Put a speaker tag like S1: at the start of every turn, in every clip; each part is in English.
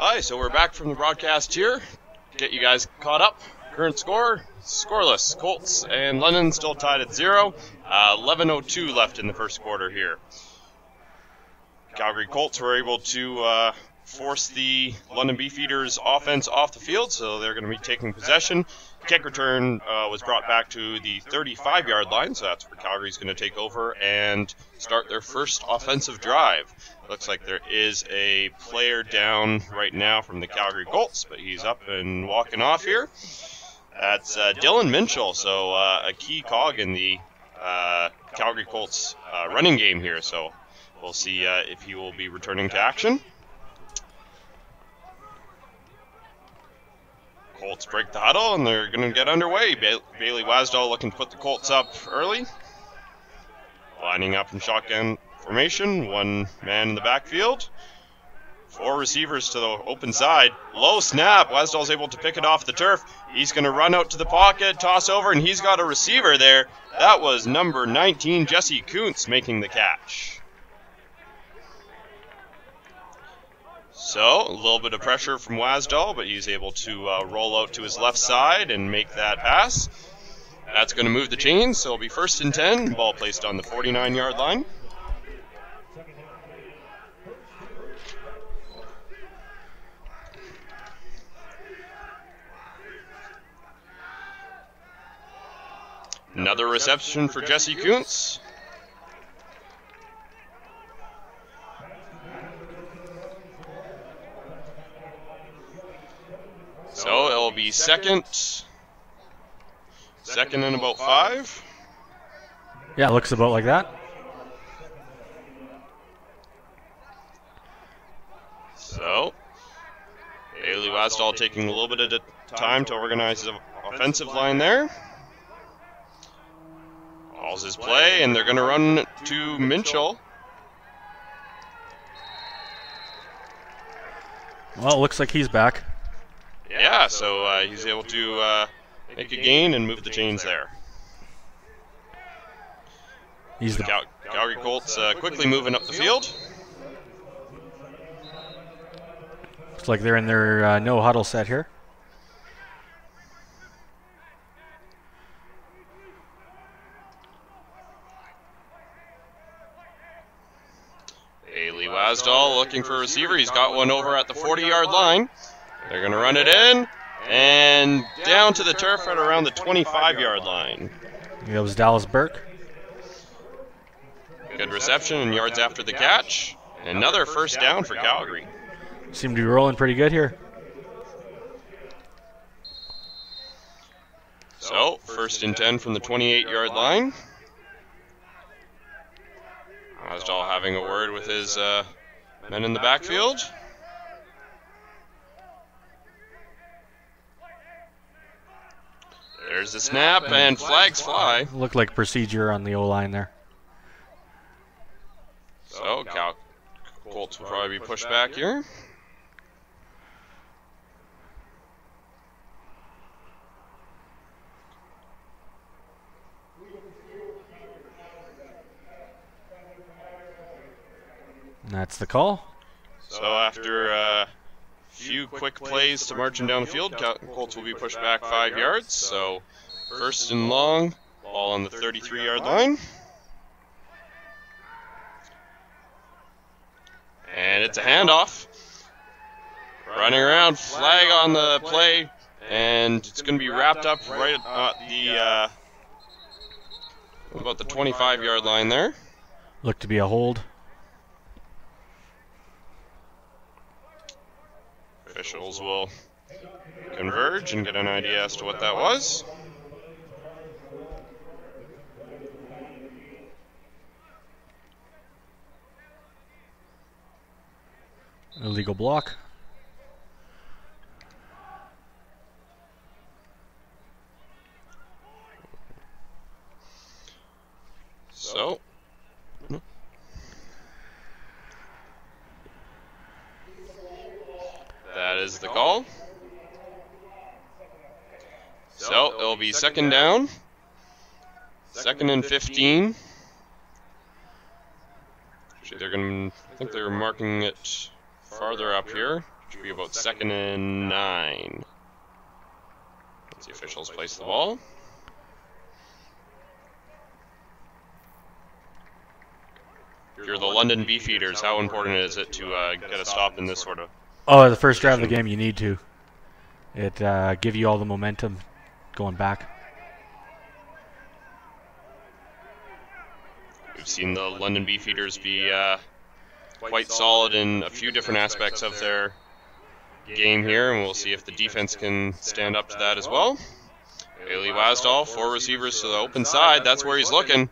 S1: Hi, so we're back from the broadcast here. Get you guys caught up. Current score, scoreless. Colts and London still tied at 0. 11:02 left in the first quarter here. Calgary Colts were able to force the London Beefeaters offense off the field, so they're going to be taking possession. Kick return was brought back to the 35-yard line, so that's where Calgary's going to take over and start their first offensive drive. Looks like there is a player down right now from the Calgary Colts, but he's up and walking off here. That's Dylan Minchell, so a key cog in the Calgary Colts running game here, so we'll see if he will be returning to action. Colts break the huddle, and they're going to get underway. Bailey Wasdall looking to put the Colts up early. Lining up in shotgun formation, one man in the backfield. 4 receivers to the open side. Low snap. Wasdall's able to pick it off the turf. He's going to run out to the pocket, toss over, and he's got a receiver there. That was number 19, Jesse Kuntz, making the catch. So, a little bit of pressure from Wasdall, but he's able to roll out to his left side and make that pass. That's going to move the chains, so it'll be 1st and 10. Ball placed on the 49-yard line. Another reception for Jesse Kuntz. So it'll be second and about 5.
S2: Yeah, it looks about like that.
S1: So Bailey Wasdall taking a little bit of time to organize his offensive line there. Calls his play, and they're going to run to Minchell.
S2: Well, it looks like he's back.
S1: Yeah, so he's able to make a gain and move the chains there.
S2: He's the
S1: Calgary Colts quickly moving up the field.
S2: Looks like they're in their no huddle set here.
S1: Bailey Wasdall looking for a receiver. He's got one over at the 40-yard line. They're going to run it in and down to the turf at around the 25-yard line.
S2: Here goes Dallas Burke.
S1: Good reception and yards after the catch. Another 1st down for Calgary.
S2: Seem to be rolling pretty good here.
S1: So, 1st and 10 from the 28-yard line. Wasdall having a word with his men in the backfield. There's the snap, and flags fly.
S2: Looked like procedure on the O-line there.
S1: So, Colts will probably be pushed back here.
S2: And that's the call.
S1: So after a few quick plays to marching down the field, Colts will be pushed back 5 yards. So 1st and long, ball on the 33-yard line. And it's a handoff. Running around, flag on the play, and it's going to be wrapped up right at the about the 25-yard line there.
S2: Looked to be a hold.
S1: Officials will converge and get an idea as to what that was.
S2: Illegal block.
S1: So, that is the call. So, it'll be 2nd down. 2nd and 15. Actually, I think they're marking it farther up here. Should be about 2nd and 9. As the officials place the ball. If you're the London Beefeaters, how important is it to get a stop in this sort of...
S2: Oh, the first drive of the game, you need to. It give you all the momentum going back.
S1: We've seen the London Beefeaters be quite solid in a few different aspects of their game here, and we'll see if the defense can stand up to that as well. Bailey Wasdahl, 4 receivers to the open side. That's where he's looking.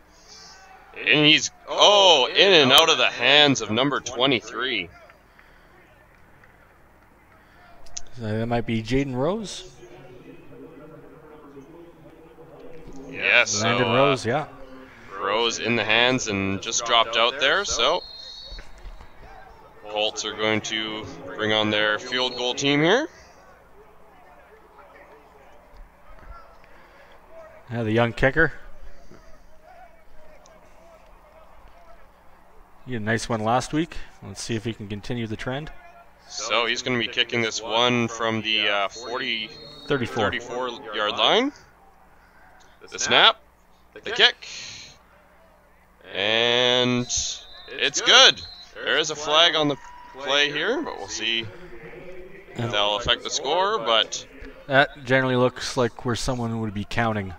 S1: And he's, in and out of the hands of number 23.
S2: So that might be Jaden Rose.
S1: Yes,
S2: Landon Rose, yeah.
S1: Rose in the hands and just dropped out there, so Colts are going to bring on their field goal team here.
S2: Yeah, the young kicker. He had a nice one last week. Let's see if he can continue the trend.
S1: So he's going to be kicking this one from the 34-yard line. The snap, the kick, and it's good. There is a flag on the play here, but we'll see if that'll affect the score. But
S2: that generally looks like where someone would be counting.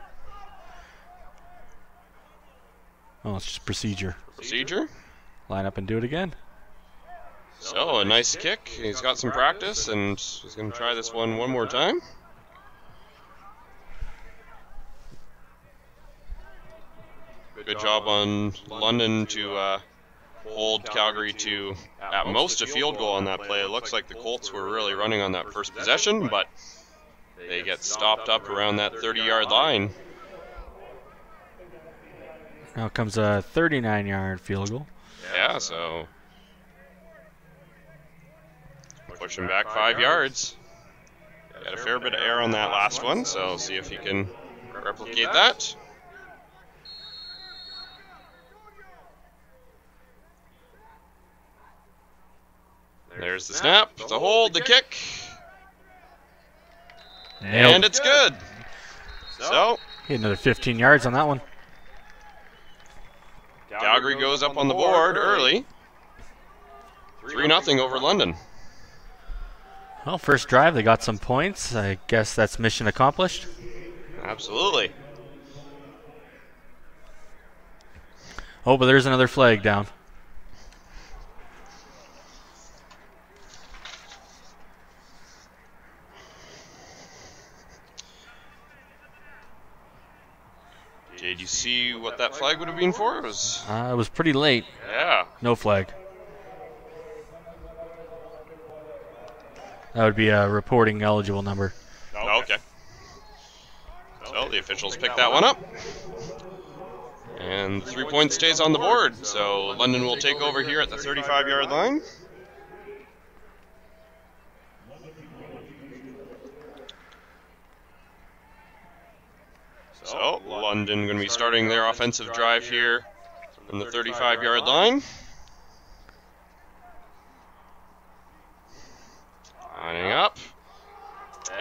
S2: Oh, it's just procedure.
S1: Procedure.
S2: Line up and do it again.
S1: So a nice kick. He's got some practice, and he's going to try this one more time. Good job on London to hold Calgary to, at most, a field goal on that play. It looks like the Colts were really running on that first possession, but they get stopped up around that 30-yard line.
S2: Now comes a 39-yard field goal.
S1: Yeah, so pushing back 5 yards. Got a fair bit of air on that last one, so see if he can replicate that. There's the snap, the hold, the kick. And it's good. So
S2: hit another 15 yards on that one.
S1: Calgary goes up on the board early. 3-0 over London.
S2: Well, first drive, they got some points. I guess that's mission accomplished.
S1: Absolutely.
S2: Oh, but there's another flag down.
S1: Did you see what that flag would have been for? It
S2: was pretty late.
S1: Yeah.
S2: No flag. That would be a reporting eligible number.
S1: Oh, okay. So the officials pick that one up. And 3 points stays on the board. So London will take over here at the 35-yard line. So London going to be starting their offensive drive here from the 35-yard line. Lining up.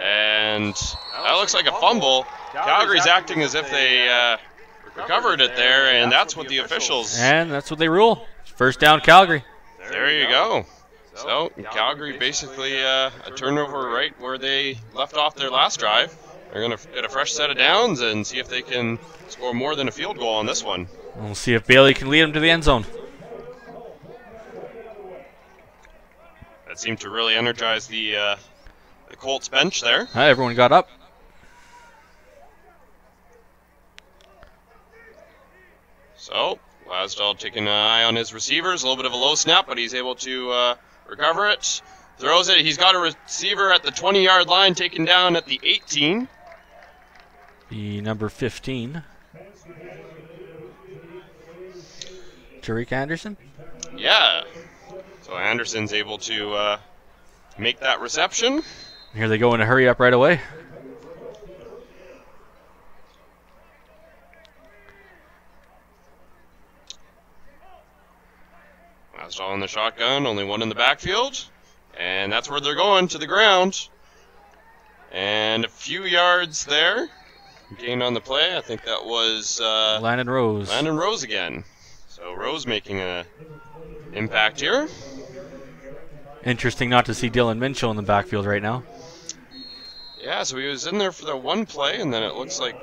S1: And that looks like a fumble. Calgary's acting as if they recovered it there, and that's what the officials...
S2: And that's what they rule. First down, Calgary.
S1: There you go. So Calgary basically a turnover right where they left off their last drive. They're going to get a fresh set of downs and see if they can score more than a field goal on this one.
S2: We'll see if Bailey can lead them to the end zone.
S1: That seemed to really energize the Colts bench there.
S2: Everyone got up.
S1: So Wasdahl taking an eye on his receivers. A little bit of a low snap, but he's able to recover it. Throws it. He's got a receiver at the 20-yard line, taken down at the 18.
S2: The number 15. Tariq Anderson?
S1: Yeah. So Anderson's able to make that reception.
S2: Here they go in a hurry up right away.
S1: Wasdahl in the shotgun, only one in the backfield. And that's where they're going, to the ground. And a few yards there. Gained on the play. I think that was
S2: Landon Rose.
S1: Landon Rose again. So Rose making an impact here.
S2: Interesting not to see Dylan Minchell in the backfield right now.
S1: Yeah, so he was in there for the one play, and then it looks like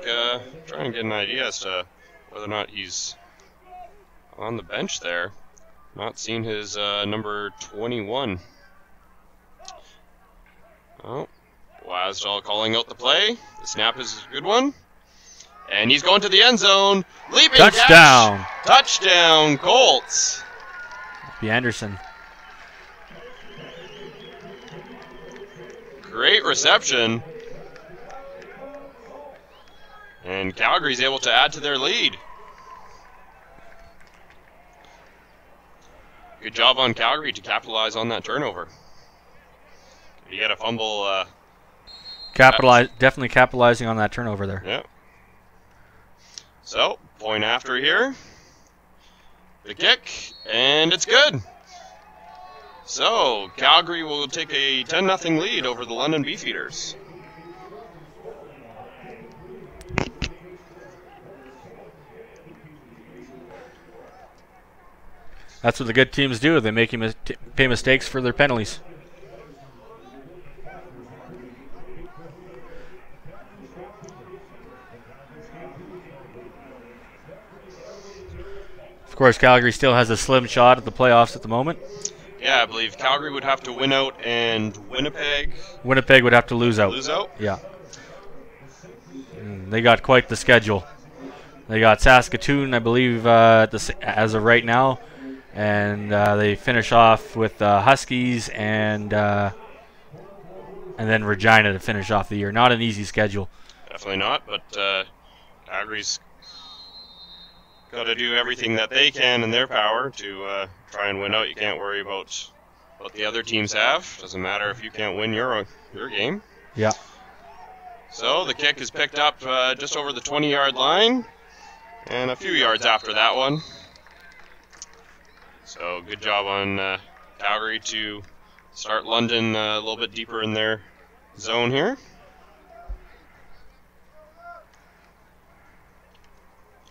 S1: trying to get an idea as to whether or not he's on the bench there. Not seen his number 21. Oh, Wasdall calling out the play. The snap is a good one. And he's going to the end zone. Leaping
S2: touchdown.
S1: Catch. Touchdown, Colts.
S2: Be Anderson.
S1: Great reception. And Calgary's able to add to their lead. Good job on Calgary to capitalize on that turnover. You had a fumble.
S2: Definitely capitalizing on that turnover there.
S1: Yeah. So, point after here. The kick, and it's good. So, Calgary will take a 10-0 lead over the London Beefeaters.
S2: That's what the good teams do. They make you pay mistakes for their penalties. Of course, Calgary still has a slim shot at the playoffs at the moment.
S1: Yeah, I believe Calgary would have to win out, and Winnipeg
S2: would have to lose out.
S1: Lose out?
S2: Yeah. They got quite the schedule. They got Saskatoon, I believe, as of right now, and they finish off with Huskies and then Regina to finish off the year. Not an easy schedule.
S1: Definitely not, but Calgary's got to do everything that they can in their power to try and win out. You can't worry about what the other teams have. Doesn't matter if you can't win your game.
S2: Yeah.
S1: So the kick is picked up just over the 20-yard line, and a few yards after that one. So good job on Calgary to start London a little bit deeper in their zone here.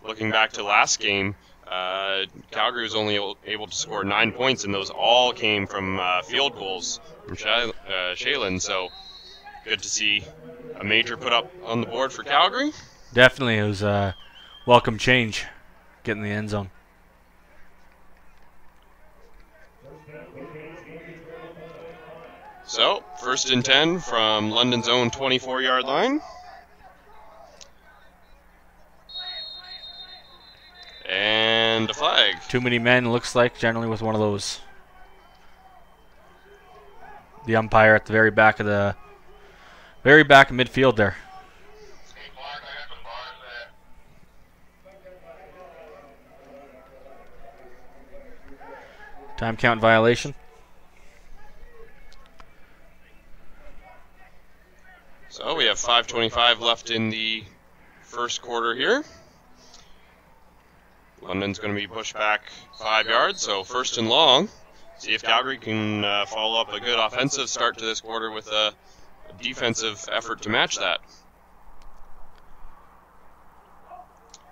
S1: Looking back to last game, Calgary was only able to score 9 points, and those all came from field goals from Shailen. So good to see a major put up on the board for Calgary.
S2: Definitely, it was a welcome change, getting the end zone.
S1: So 1st and 10 from London's own 24-yard line. And a flag.
S2: Too many men, looks like, generally with one of those. The umpire at the very back of midfield there. Time count violation.
S1: So we have 5:25 left in the first quarter here. London's going to be pushed back 5 yards, so 1st and long. See if Calgary can follow up a good offensive start to this quarter with a defensive effort to match that.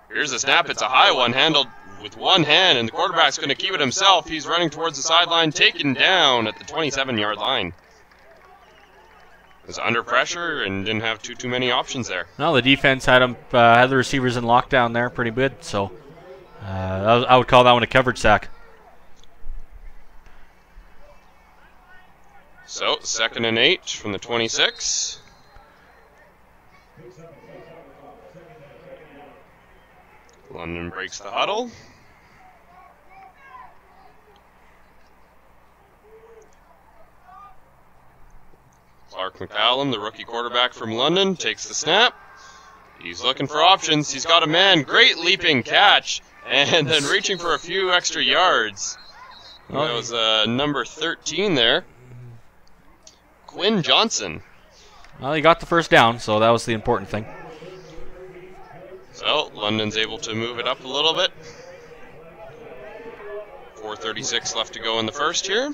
S1: Here's the snap. It's a high one, handled with one hand, and the quarterback's going to keep it himself. He's running towards the sideline, taken down at the 27-yard line. Was under pressure and didn't have too many options there.
S2: No, the defense had the receivers in lockdown there pretty good, so I would call that one a coverage sack.
S1: So 2nd and 8 from the 26. London breaks the huddle. Clark McCallum, the rookie quarterback from London, takes the snap. He's looking for options. He's got a man. Great leaping catch. And then reaching for a few extra yards. That was number 13 there. Quinn Johnson.
S2: Well, he got the first down, so that was the important thing.
S1: So London's able to move it up a little bit. 4:36 left to go in the first here.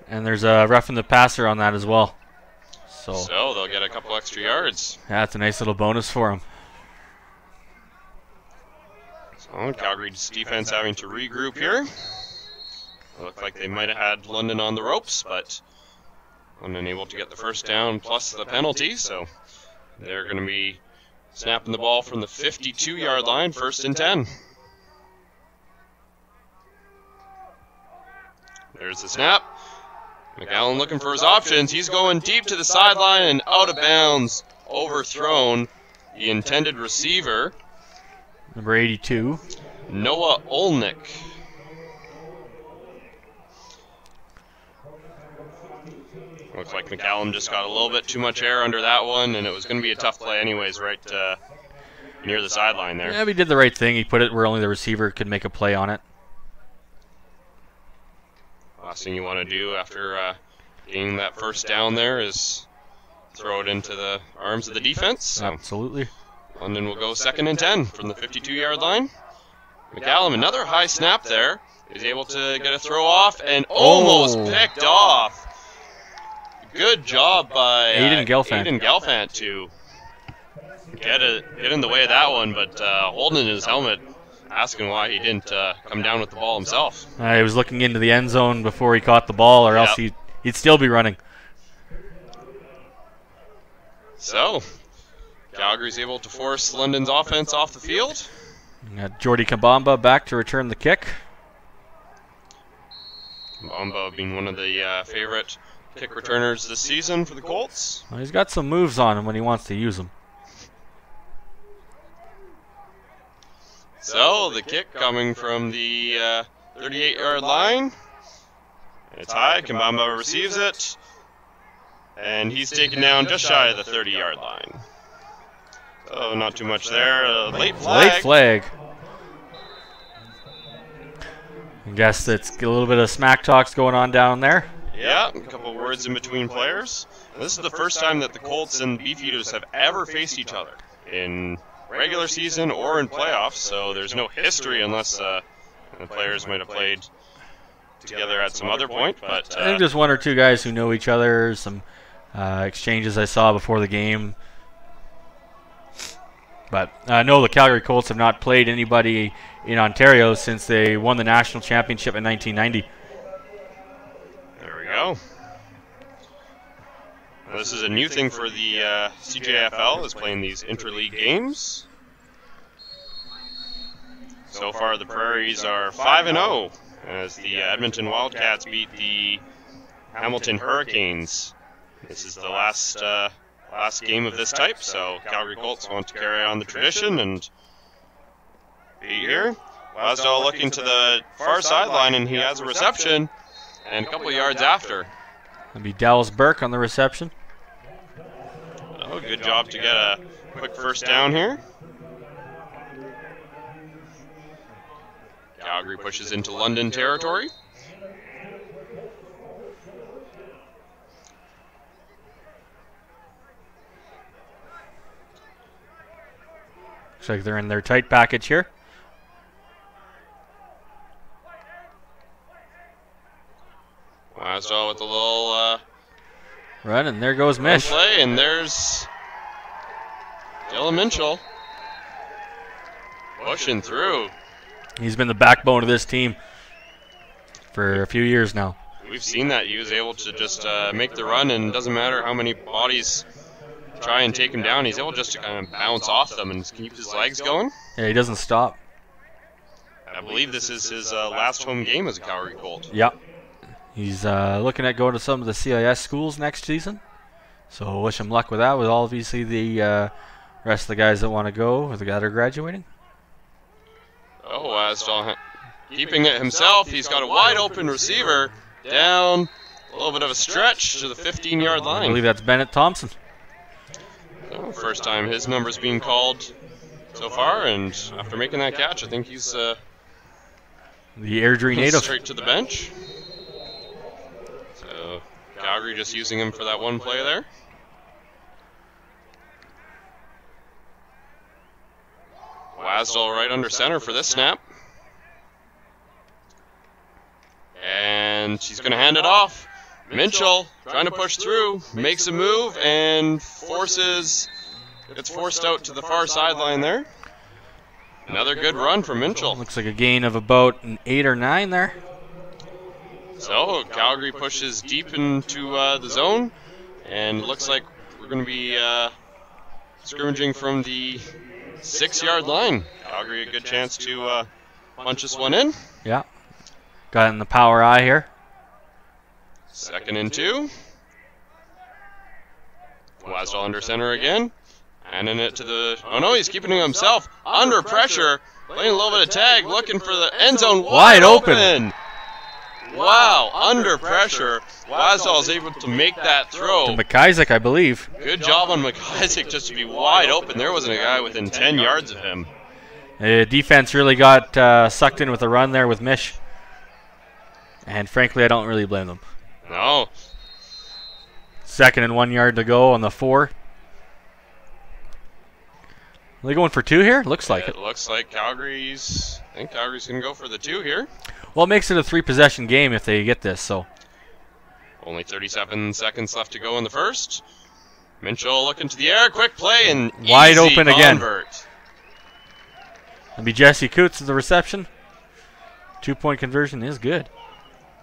S2: And there's a roughing the passer on that as well. So
S1: they'll get a couple extra yards.
S2: Yeah, that's a nice little bonus for them.
S1: So Calgary's defense having to regroup here. It looked like they might have had London on the ropes, but London able to get the first down plus the penalty, so they're going to be snapping the ball from the 52-yard line, 1st and 10. There's the snap. McAllen looking for his options. He's going deep to the sideline and out of bounds. Overthrown the intended receiver.
S2: Number 82.
S1: Noah Olnick. Looks like McAllen just got a little bit too much air under that one, and it was going to be a tough play anyways, right near the sideline there.
S2: Yeah, he did the right thing. He put it where only the receiver could make a play on it.
S1: Last thing you want to do after getting that first down there is throw it into the arms of the defense. So
S2: absolutely.
S1: London will go 2nd and 10 from the 52-yard line. McAllen, another high snap there, is able to get a throw off and almost picked off. Good job by
S2: Aiden
S1: Gelfand to get in the way of that one, but holding his helmet, asking why he didn't come down with the ball himself.
S2: He was looking into the end zone before he caught the ball, or else he'd still be running.
S1: So, Calgary's able to force London's offense off the field.
S2: We got Jordy Kabamba back to return the kick.
S1: Kabamba being one of the favorite kick returners this season for the Colts.
S2: Well, he's got some moves on him when he wants to use them.
S1: So the kick coming from the 38-yard line. It's high. Kabamba receives it. And he's taken down just shy of the 30-yard line. So not too much there. Late flag.
S2: Late flag. I guess it's a little bit of smack talks going on down there.
S1: Yeah, a couple words in between players. This is the first time that the Colts and Beefeaters have ever faced each other in regular season or in playoffs, so there's no history unless the players might have played together at some other point. But
S2: I think there's one or two guys who know each other, some exchanges I saw before the game. But I know the Calgary Colts have not played anybody in Ontario since they won the national championship in 1990.
S1: There we go. Now, this is a new thing for the CJFL, is playing these interleague games. So far, the Prairies are 5-0 as the Edmonton Wildcats beat the Hamilton Hurricanes. This is the last game of this type, so Calgary Colts want to carry on the tradition and be here. Wasdahl looking to the far sideline, and he has a reception, and a couple yards after.
S2: That'll be Dallas Burke on the reception.
S1: Oh, good job to get a quick first down here. Calgary pushes into London territory.
S2: Looks like they're in their tight package here.
S1: Wasdahl with a little
S2: run, and there goes Mish.
S1: Play, and there's Dylan Minchell pushing through.
S2: He's been the backbone of this team for a few years now.
S1: We've seen that. He was able to just make the run, and it doesn't matter how many bodies try and take him down. He's able just to kind of bounce off them and keep his legs going.
S2: Yeah, he doesn't stop.
S1: I believe this is his last home game as a Calgary Colt.
S2: Yeah. He's looking at going to some of the CIS schools next season. So wish him luck with that, with obviously the rest of the guys that want to go, or the guys that are graduating.
S1: Oh, Wasdahl keeping it himself. He's got a wide open receiver down, a little bit of a stretch to the 15-yard line.
S2: I believe that's Bennett Thompson.
S1: Oh, first time his number's being called so far, and after making that catch, I think he's
S2: the Airdrie native.
S1: Straight to the bench. So Calgary just using him for that one play there. Wasdahl right under center for this snap. And she's going to hand it off. Minchell trying to push through, makes a move, and gets forced out to the far sideline there. Another good run from Minchell.
S2: Looks like a gain of about an 8 or 9 there.
S1: So Calgary pushes deep into the zone, and looks like we're going to be scrimmaging from the 6-yard line. Calgary a good chance to punch this one in.
S2: Yeah. Got it in the power eye here.
S1: 2nd and 2. Wasdall under center again. Handing it to the... Oh no, he's keeping it himself. Under pressure. Playing a little bit of tag. Looking for the end zone. Wide open. Wow, under pressure. Wasdall is able to make that throw.
S2: To McIsaac, I believe.
S1: Good job on McIsaac just to be wide open. There wasn't a guy within 10 yards of him.
S2: The defense really got sucked in with the run there with Mish. And frankly, I don't really blame them.
S1: No.
S2: 2nd and 1 yard to go on the 4. Are they going for 2 here? Looks like it.
S1: It looks like Calgary's... I think Calgary's going to go for the 2 here.
S2: Well, it makes it a 3-possession game if they get this, so.
S1: Only 37 seconds left to go in the first. Minchell looking to the air. Quick play and
S2: wide open
S1: convert.
S2: Again. It'll be Jesse Coots at the reception. 2-point conversion is good.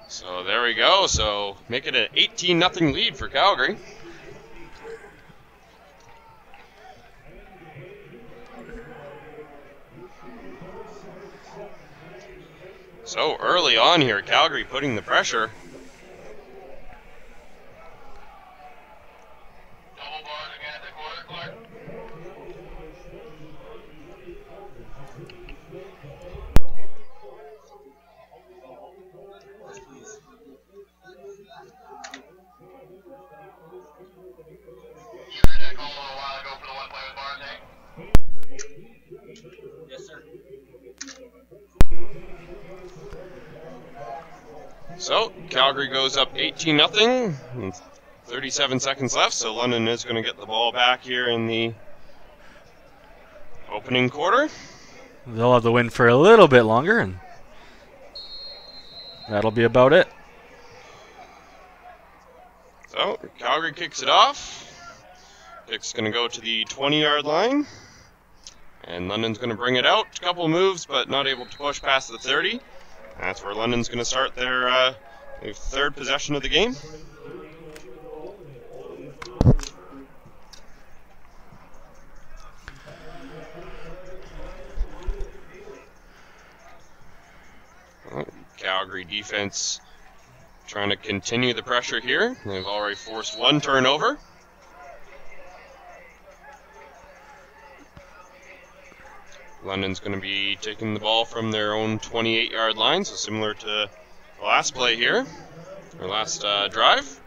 S1: So there we go. So make it an 18-0 lead for Calgary. So early on here, Calgary putting the pressure. So Calgary goes up 18-0. 37 seconds left, so London is going to get the ball back here in the opening quarter.
S2: They'll have the win for a little bit longer, and that'll be about it.
S1: So Calgary kicks it off. Kick's going to go to the 20-yard line. And London's going to bring it out. A couple moves, but not able to push past the 30. That's where London's going to start their 3rd possession of the game. Calgary defense trying to continue the pressure here. They've already forced 1 turnover. London's going to be taking the ball from their own 28-yard line, so similar to the last play here, or last drive.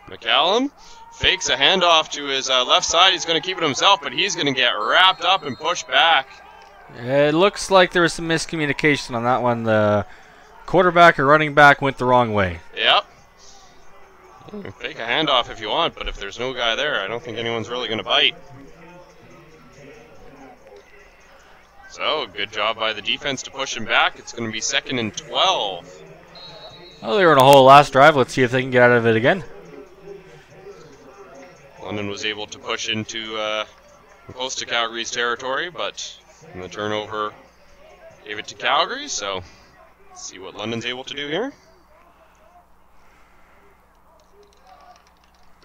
S1: McCallum fakes a handoff to his left side. He's going to keep it himself, but he's going to get wrapped up and pushed back.
S2: It looks like there was some miscommunication on that one. The quarterback or running back went the wrong way.
S1: Yep. Fake a handoff if you want, but if there's no guy there, I don't think anyone's really going to bite. So, good job by the defense to push him back. It's going to be 2nd and 12.
S2: Oh, they were in a hole last drive. Let's see if they can get out of it again.
S1: London was able to push into close to Calgary's territory, but the turnover gave it to Calgary, so let's see what London's able to do here.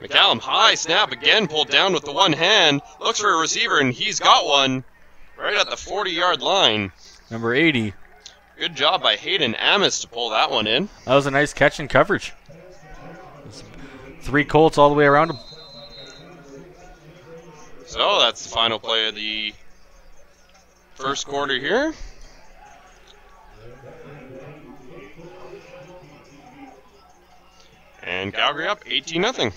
S1: McCallum, high snap again, pulled down with the one hand. Looks for a receiver, and he's got one right at the 40-yard line.
S2: Number 80.
S1: Good job by Hayden Amos to pull that one in.
S2: That was a nice catch and coverage. 3 Colts all the way around him.
S1: So that's the final play of the first quarter here. And Calgary up 18-0.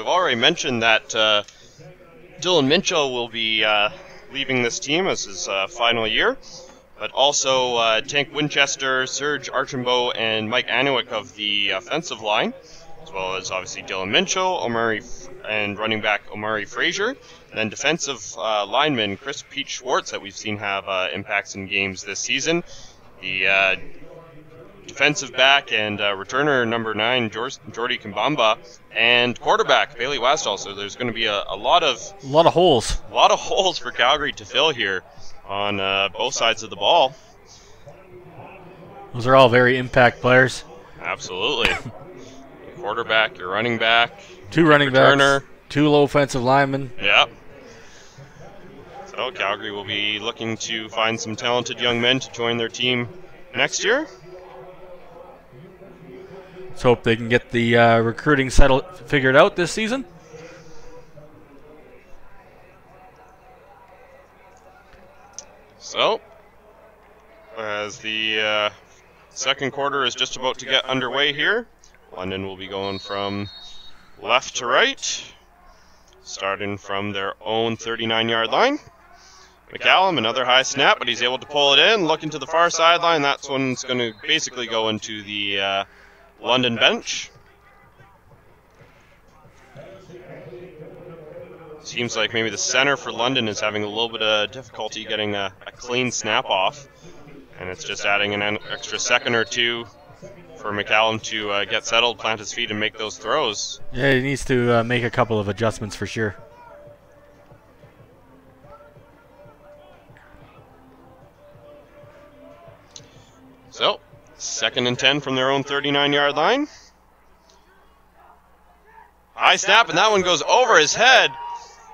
S1: we've already mentioned that Dylan Minchell will be leaving this team as his final year, but also Tank Winchester, Serge Archambault, and Mike Anuik of the offensive line, as well as obviously Dylan Minchell, and running back Omari Frazier, and then defensive lineman Chris Pete Schwartz that we've seen have impacts in games this season. The defensive back and returner number 9 Jordy Kimbamba, and quarterback Bailey Westall. So there's going to be a lot of
S2: holes.
S1: A lot of holes for Calgary to fill here on both sides of the ball.
S2: Those are all very impact players.
S1: Absolutely. Your quarterback, your running back,
S2: 2 running backs, 2 low offensive linemen.
S1: Yep. So Calgary will be looking to find some talented young men to join their team next year.
S2: Let's hope they can get the recruiting figured out this season.
S1: So, as the second quarter is just about to get underway here, London will be going from left to right, starting from their own 39-yard line. McCallum, another high snap, but he's able to pull it in, looking to the far sideline. That's when it's going to basically go into the London bench. Seems like maybe the center for London is having a little bit of difficulty getting a clean snap off, and it's just adding an extra second or two for McCallum to get settled, plant his feet, and make those throws.
S2: Yeah, he needs to make a couple of adjustments for sure.
S1: So, 2nd and 10 from their own 39-yard line. High snap, and that one goes over his head.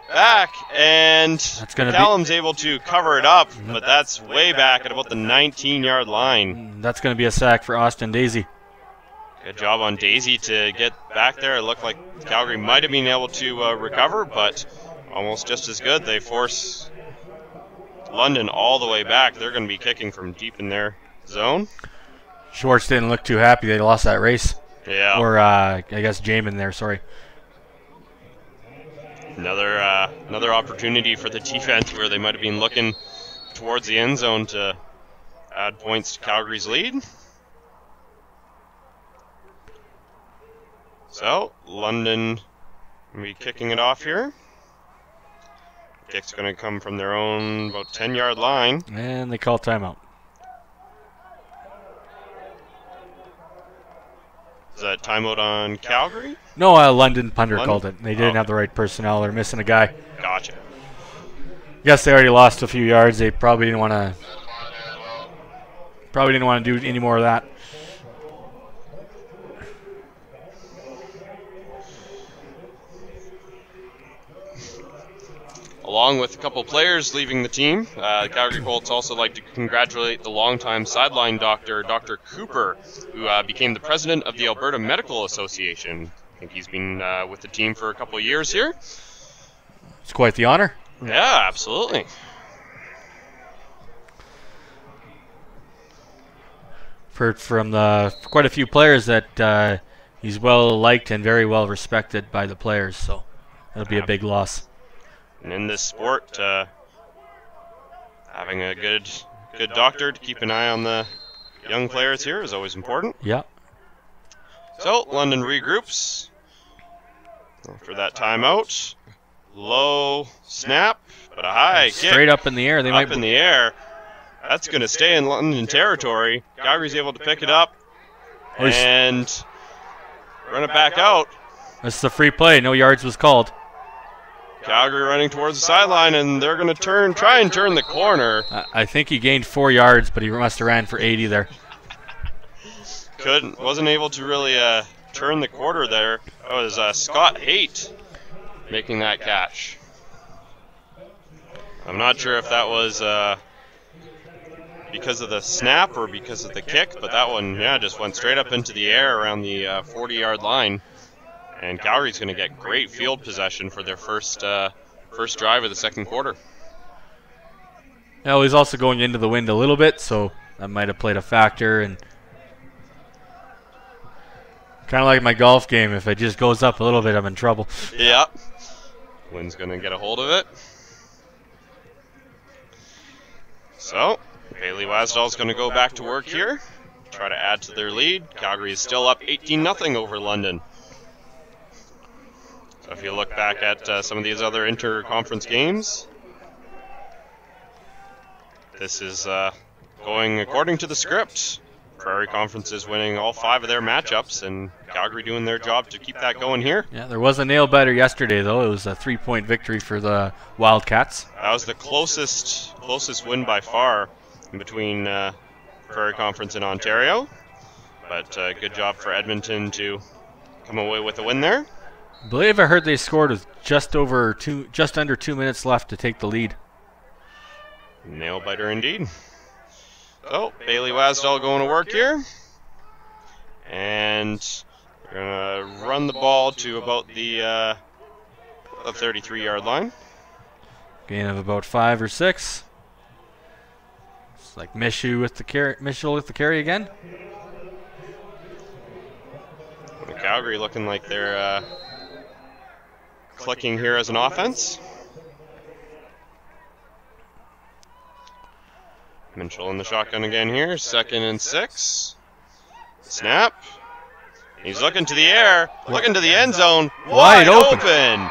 S1: Back, and McCallum's able to cover it up, but that's way back at about the 19-yard line.
S2: That's going to be a sack for Austin Daisy.
S1: Good job on Daisy to get back there. It looked like Calgary might have been able to recover, but almost just as good. They force London all the way back. They're going to be kicking from deep in their zone.
S2: Schwartz didn't look too happy they lost that race.
S1: Yeah.
S2: Or I guess Jamin there, sorry.
S1: Another opportunity for the defense where they might have been looking towards the end zone to add points to Calgary's lead. So, London will be kicking it off here. Kick's going to come from their own about 10-yard line.
S2: And they call timeout.
S1: Is that timeout on Calgary?
S2: No, London punter called it. They didn't have the right personnel. They're missing a guy.
S1: Gotcha.
S2: Yes, they already lost a few yards. They probably didn't want to do any more of that.
S1: Along with a couple players leaving the team, the Calgary Colts also like to congratulate the longtime sideline doctor, Dr. Cooper, who became the president of the Alberta Medical Association. I think he's been with the team for a couple of years here.
S2: It's quite the honor.
S1: Yeah, absolutely.
S2: Heard from quite a few players that he's well liked and very well respected by the players, so that'll be a big loss.
S1: And in this sport, having a good doctor to keep an eye on the young players here is always important.
S2: Yeah.
S1: So, London regroups after that timeout. Low snap, but a high kick.
S2: Straight up in the air.
S1: Up in the air. That's going to stay in London territory. Calgary's able to pick it up and run it back out.
S2: That's the free play. No yards was called.
S1: Calgary running towards the sideline, and they're going to try and turn the corner.
S2: I think he gained 4 yards, but he must have ran for 80 there.
S1: Wasn't able to really turn the quarter there. That was Scott Haight making that catch. I'm not sure if that was because of the snap or because of the kick, but that one, just went straight up into the air around the 40-yard line. And Calgary's going to get great field possession for their first drive of the second quarter.
S2: Well, he's also going into the wind a little bit, so that might have played a factor. And Kind of like my golf game. If it just goes up a little bit, I'm in trouble.
S1: Yeah. Wynn's going to get a hold of it. So, Bailey Wasdall's going to go back to work here. Try to add to their lead. Calgary is still up 18-0 over London. So if you look back at some of these other inter-conference games, this is going according to the script. Prairie Conference is winning all 5 of their matchups, and Calgary doing their job to keep that going here.
S2: Yeah, there was a nail-biter yesterday, though. It was a 3-point victory for the Wildcats.
S1: That was the closest win by far in between Prairie Conference and Ontario. But good job for Edmonton to come away with a win there.
S2: I believe I heard they scored with just under 2 minutes left to take the lead.
S1: Nail-biter indeed. So, Bailey Wasdall going to work here. And we're going to run the ball to about the 33-yard line.
S2: Gain of about 5 or 6. It's like Mitchell with the carry again.
S1: Calgary looking like they're clicking here as an offense. Mitchell in the shotgun again here. 2nd and 6. Snap. He's looking to the air. Looking to the end zone. Wide open.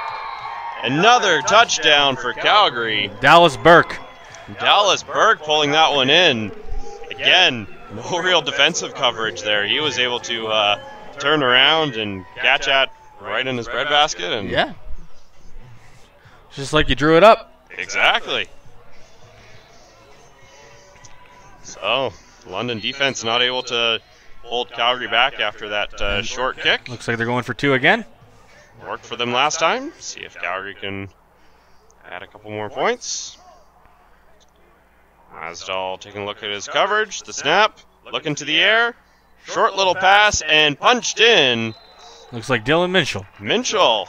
S1: Another touchdown for Calgary.
S2: Dallas Burke.
S1: Dallas Burke pulling that one in. Again, no real defensive coverage there. He was able to turn around and catch that right in his breadbasket. And
S2: yeah. Just like you drew it up.
S1: Exactly. So, London defense not able to hold Calgary back after that short kick.
S2: Looks like they're going for 2 again.
S1: Worked for them last time. See if Calgary can add a couple more points. Wasdall taking a look at his coverage. The snap. Looking to the air. Short little pass and punched in.
S2: Looks like Dylan Mitchell.
S1: Mitchell.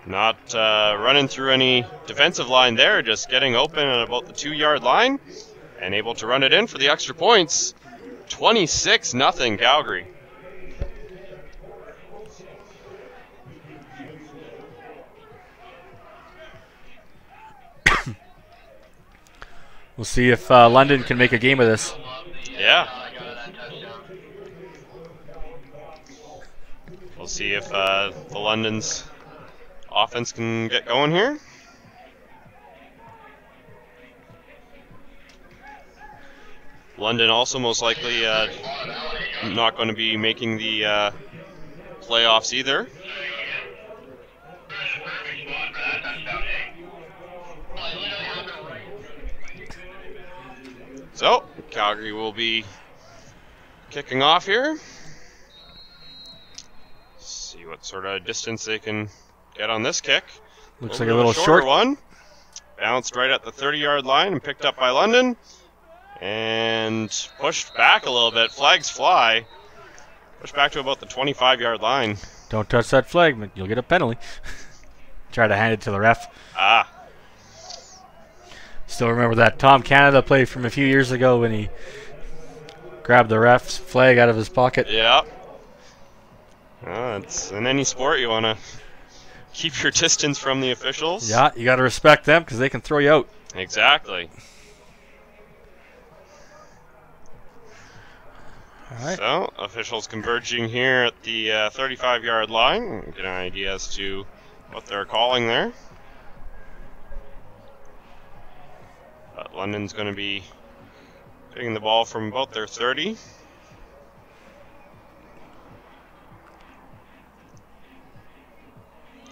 S1: Not running through any defensive line there. Just getting open at about the 2-yard line. And able to run it in for the extra points. 26-0 Calgary.
S2: We'll see if London can make a game of this.
S1: Yeah. We'll see if the London's offense can get going here. London also most likely not going to be making the playoffs either. So, Calgary will be kicking off here. See what sort of distance they can get on this kick.
S2: Looks like a little short
S1: one. Bounced right at the 30-yard line and picked up by London. And pushed back a little bit. Flags fly. Pushed back to about the 25-yard line.
S2: Don't touch that flag, but you'll get a penalty. Try to hand it to the ref.
S1: Ah.
S2: Still remember that Tom Canada play from a few years ago when he grabbed the ref's flag out of his pocket.
S1: Yeah. It's in any sport you want to keep your distance from the officials.
S2: Yeah, you got to respect them because they can throw you out.
S1: Exactly.
S2: All right.
S1: So, officials converging here at the 35-yard line. Get an idea as to what they're calling there. But London's going to be getting the ball from about their 30.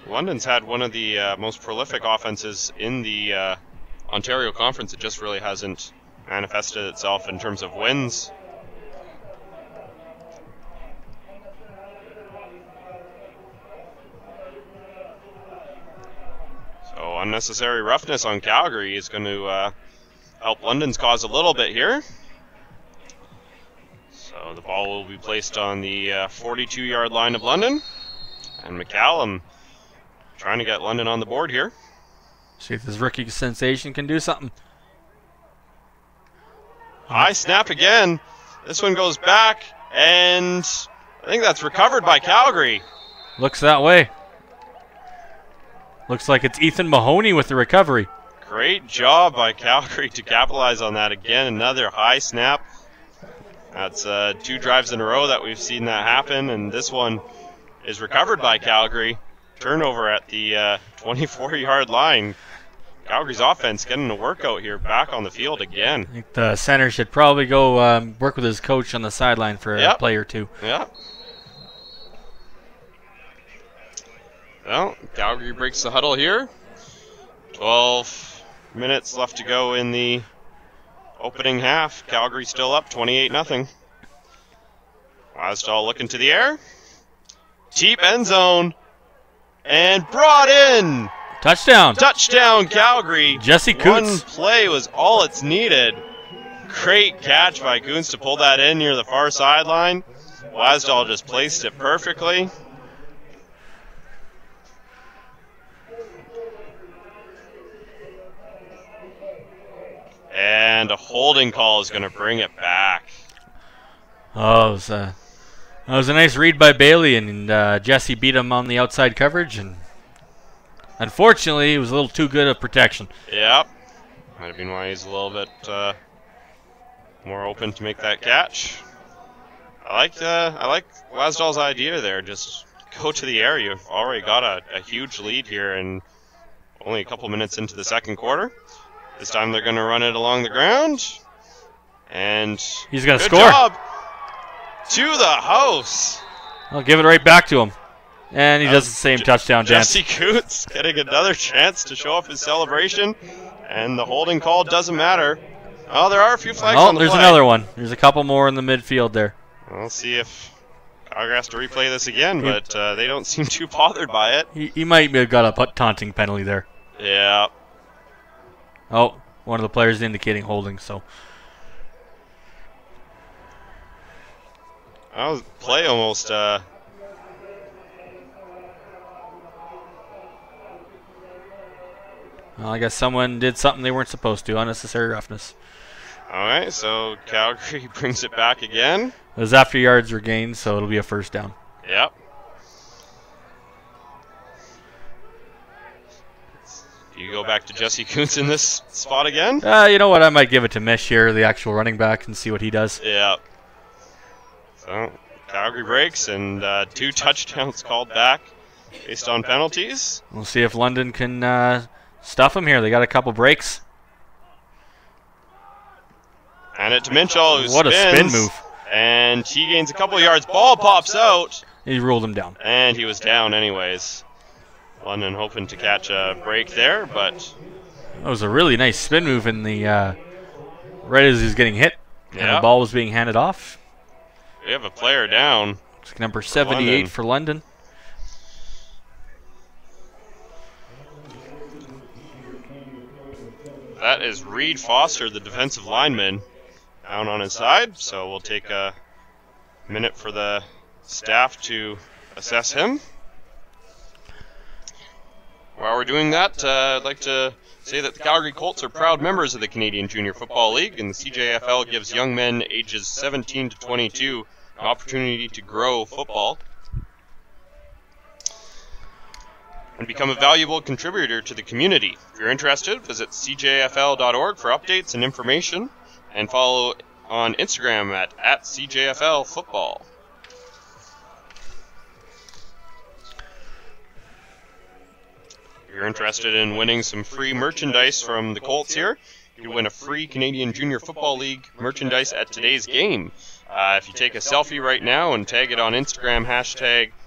S1: London's had one of the most prolific offenses in the Ontario Conference. It just really hasn't manifested itself in terms of wins. So unnecessary roughness on Calgary is going to help London's cause a little bit here. So the ball will be placed on the 42-yard line of London. And McCallum trying to get London on the board here.
S2: See if this rookie sensation can do something.
S1: High snap again. This one goes back, and I think that's recovered by Calgary.
S2: Looks that way. Looks like it's Ethan Mahoney with the recovery.
S1: Great job by Calgary to capitalize on that again. Another high snap. That's 2 drives in a row that we've seen that happen, and this one is recovered by Calgary. Turnover at the 24-yard line. Calgary's offense getting a workout here, back on the field again.
S2: I think the center should probably go work with his coach on the sideline for a play or two.
S1: Yeah. Well, Calgary breaks the huddle here. 12 minutes left to go in the opening half. Calgary still up 28-0. Lasdahl looking to the air. Deep end zone. And brought in.
S2: Touchdown.
S1: Touchdown, Calgary.
S2: Jesse Coots.
S1: One play was all it's needed. Great catch by Kuntz to pull that in near the far sideline. Lasdahl just placed it perfectly. And a holding call is going to bring it back.
S2: Oh, that was a nice read by Bailey, and Jesse beat him on the outside coverage, and unfortunately, he was a little too good of protection.
S1: Yep. Might have been why he's a little bit more open to make that catch. I like Lasdahl's idea there. Just go to the air. You've already got a huge lead here, and only a couple minutes into the second quarter. This time they're going to run it along the ground. And
S2: he's going to score.
S1: Good job. To the house.
S2: I'll give it right back to him. And he does the same touchdown dance.
S1: Jesse Coots getting another chance to show off his celebration. And the holding call doesn't matter. Oh, there are a few flags on the
S2: there's
S1: play.
S2: Another one. There's a couple more in the midfield there.
S1: We'll see if Calgary has to replay this again, but they don't seem too bothered by it.
S2: He might have got a taunting penalty there.
S1: Yeah.
S2: Oh, one of the players indicating holding, so.
S1: That was play almost.
S2: Well, I guess someone did something they weren't supposed to. Unnecessary roughness.
S1: All right, so Calgary brings it back again.
S2: It was after yards were gained, so it'll be a first down.
S1: Yep. Do you go back to Jesse Kuntz in this spot again?
S2: You know what? I might give it to Mish here, the actual running back, and see what he does.
S1: Yeah. So Calgary breaks, and 2 touchdowns called back based on penalties.
S2: We'll see if London can stuff him here. They got a couple breaks.
S1: And it to Minchell, who
S2: what
S1: spins,
S2: a spin move.
S1: And he gains a couple yards. Ball pops out.
S2: He ruled him down.
S1: And he was down anyways. London hoping to catch a break there, but
S2: that was a really nice spin move in the right as he was getting hit, and the ball was being handed off.
S1: We have a player down.
S2: It's number 78 for London.
S1: That is Reed Foster, the defensive lineman, down on his side. So we'll take a minute for the staff to assess him. While we're doing that, I'd like to say that the Calgary Colts are proud members of the Canadian Junior Football League, and the CJFL gives young men ages 17 to 22 an opportunity to grow football and become a valuable contributor to the community. If you're interested, visit cjfl.org for updates and information, and follow on Instagram at @CJFLFootball. If you're interested in winning some free merchandise from the Colts here, you can win a free Canadian Junior Football League merchandise at today's game. If you take a selfie right now and tag it on Instagram,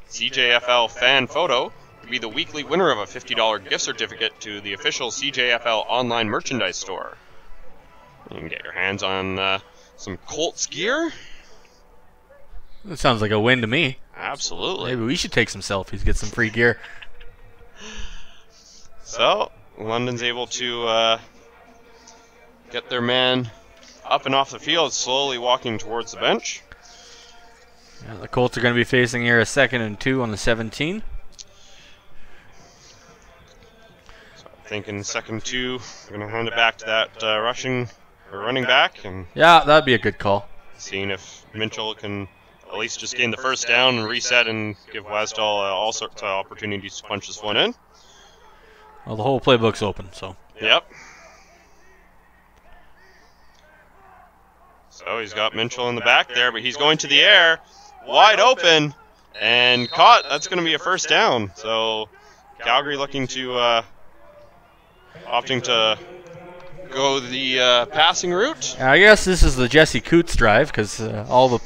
S1: #CJFLFanPhoto, you'll be the weekly winner of a $50 gift certificate to the official CJFL online merchandise store. You can get your hands on some Colts gear.
S2: That sounds like a win to me.
S1: Absolutely.
S2: Maybe we should take some selfies, get some free gear.
S1: So, London's able to get their man up and off the field, slowly walking towards the bench.
S2: Yeah, the Colts are going to be facing here a 2nd and 2 on the 17.
S1: So I'm thinking 2nd 2, we're going to hand it back to that running back. And
S2: yeah, that'd be a good call.
S1: Seeing if Minchell can at least just gain the first down and reset and give Westall all sorts of opportunities to punch this one in.
S2: Well, the whole playbook's open, so.
S1: Yep. So he's got Minchell in the back there, but he's going to the air, wide open, and caught. That's going to be a first down. So Calgary looking to, opting to go the passing route.
S2: I guess this is the Jesse Coots drive because all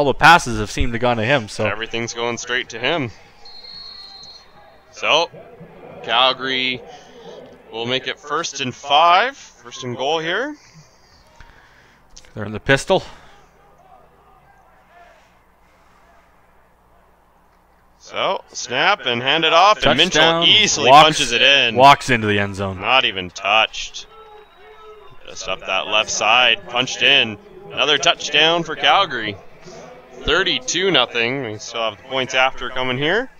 S2: the passes have seemed to gone to him. So
S1: everything's going straight to him. So Calgary will make it 1st and 5, 1st and goal here.
S2: They're in the pistol.
S1: So snap and hand it off, and
S2: Touchdown.
S1: Minchell easily punches it in.
S2: Walks into the end zone.
S1: Not even touched. Just up that left side, punched in. Another touchdown for Calgary. 32-0. We still have the points after coming here.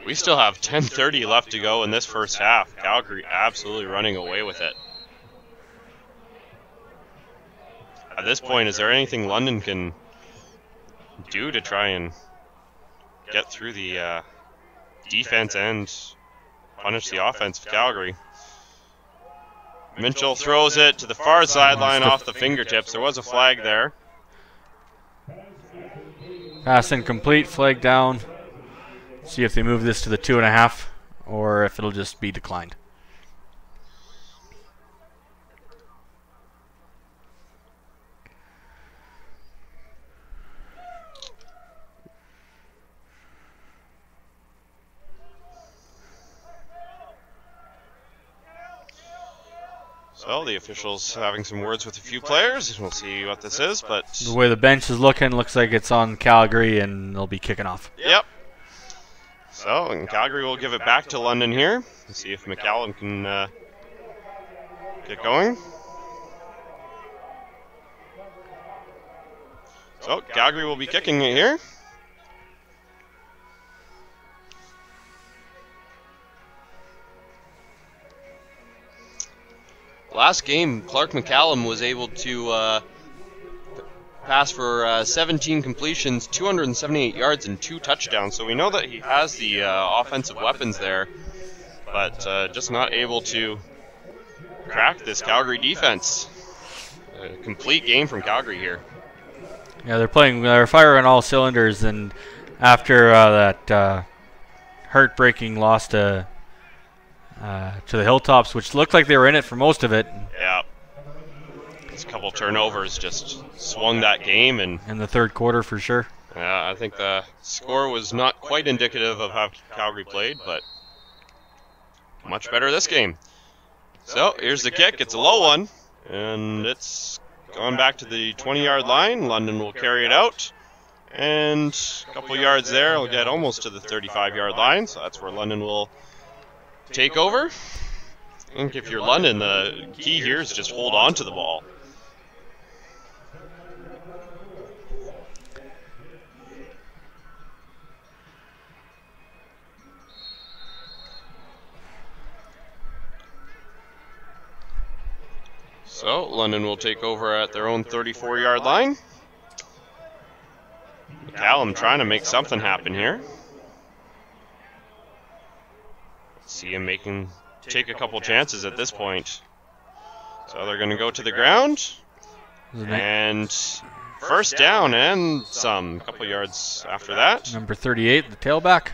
S1: We still have 10:30 left to go in this first half. Calgary absolutely running away with it. At this point, is there anything London can do to try and get through the defense and punish the offense of Calgary? Minchell throws it to the far sideline off the fingertips. There was a flag there.
S2: Pass incomplete, flag down. See if they move this to the 2.5 or if it'll just be declined.
S1: So the officials having some words with a few players. We'll see what this is, but
S2: the way the bench is looking, looks like it's on Calgary, and they'll be kicking off.
S1: Yep. So and Calgary will give it back to London here. Let's see if McCallum can get going. So Calgary will be kicking it here. Last game, Clark McCallum was able to pass for 17 completions, 278 yards, and 2 touchdowns. So we know that he has the offensive weapons there, but just not able to crack this Calgary defense. A complete game from Calgary here.
S2: Yeah, they're firing on all cylinders, and after that heartbreaking loss to the Hilltops, which looked like they were in it for most of it.
S1: Yeah. These couple turnovers just swung that game. And
S2: in the third quarter for sure.
S1: Yeah, I think the score was not quite indicative of how Calgary played, but much better this game. So here's the kick. It's a low one, and it's gone back to the 20-yard line. London will carry it out, and a couple yards there will get almost to the 35-yard line, so that's where London will take over. I think if you're London, the key here is just hold on to the ball. So London will take over at their own 34-yard line. McCallum trying to make something happen here. See him take a couple chances at this point. So they're going to go to the ground. And first down and some. A couple yards after that.
S2: Number 38, the tailback.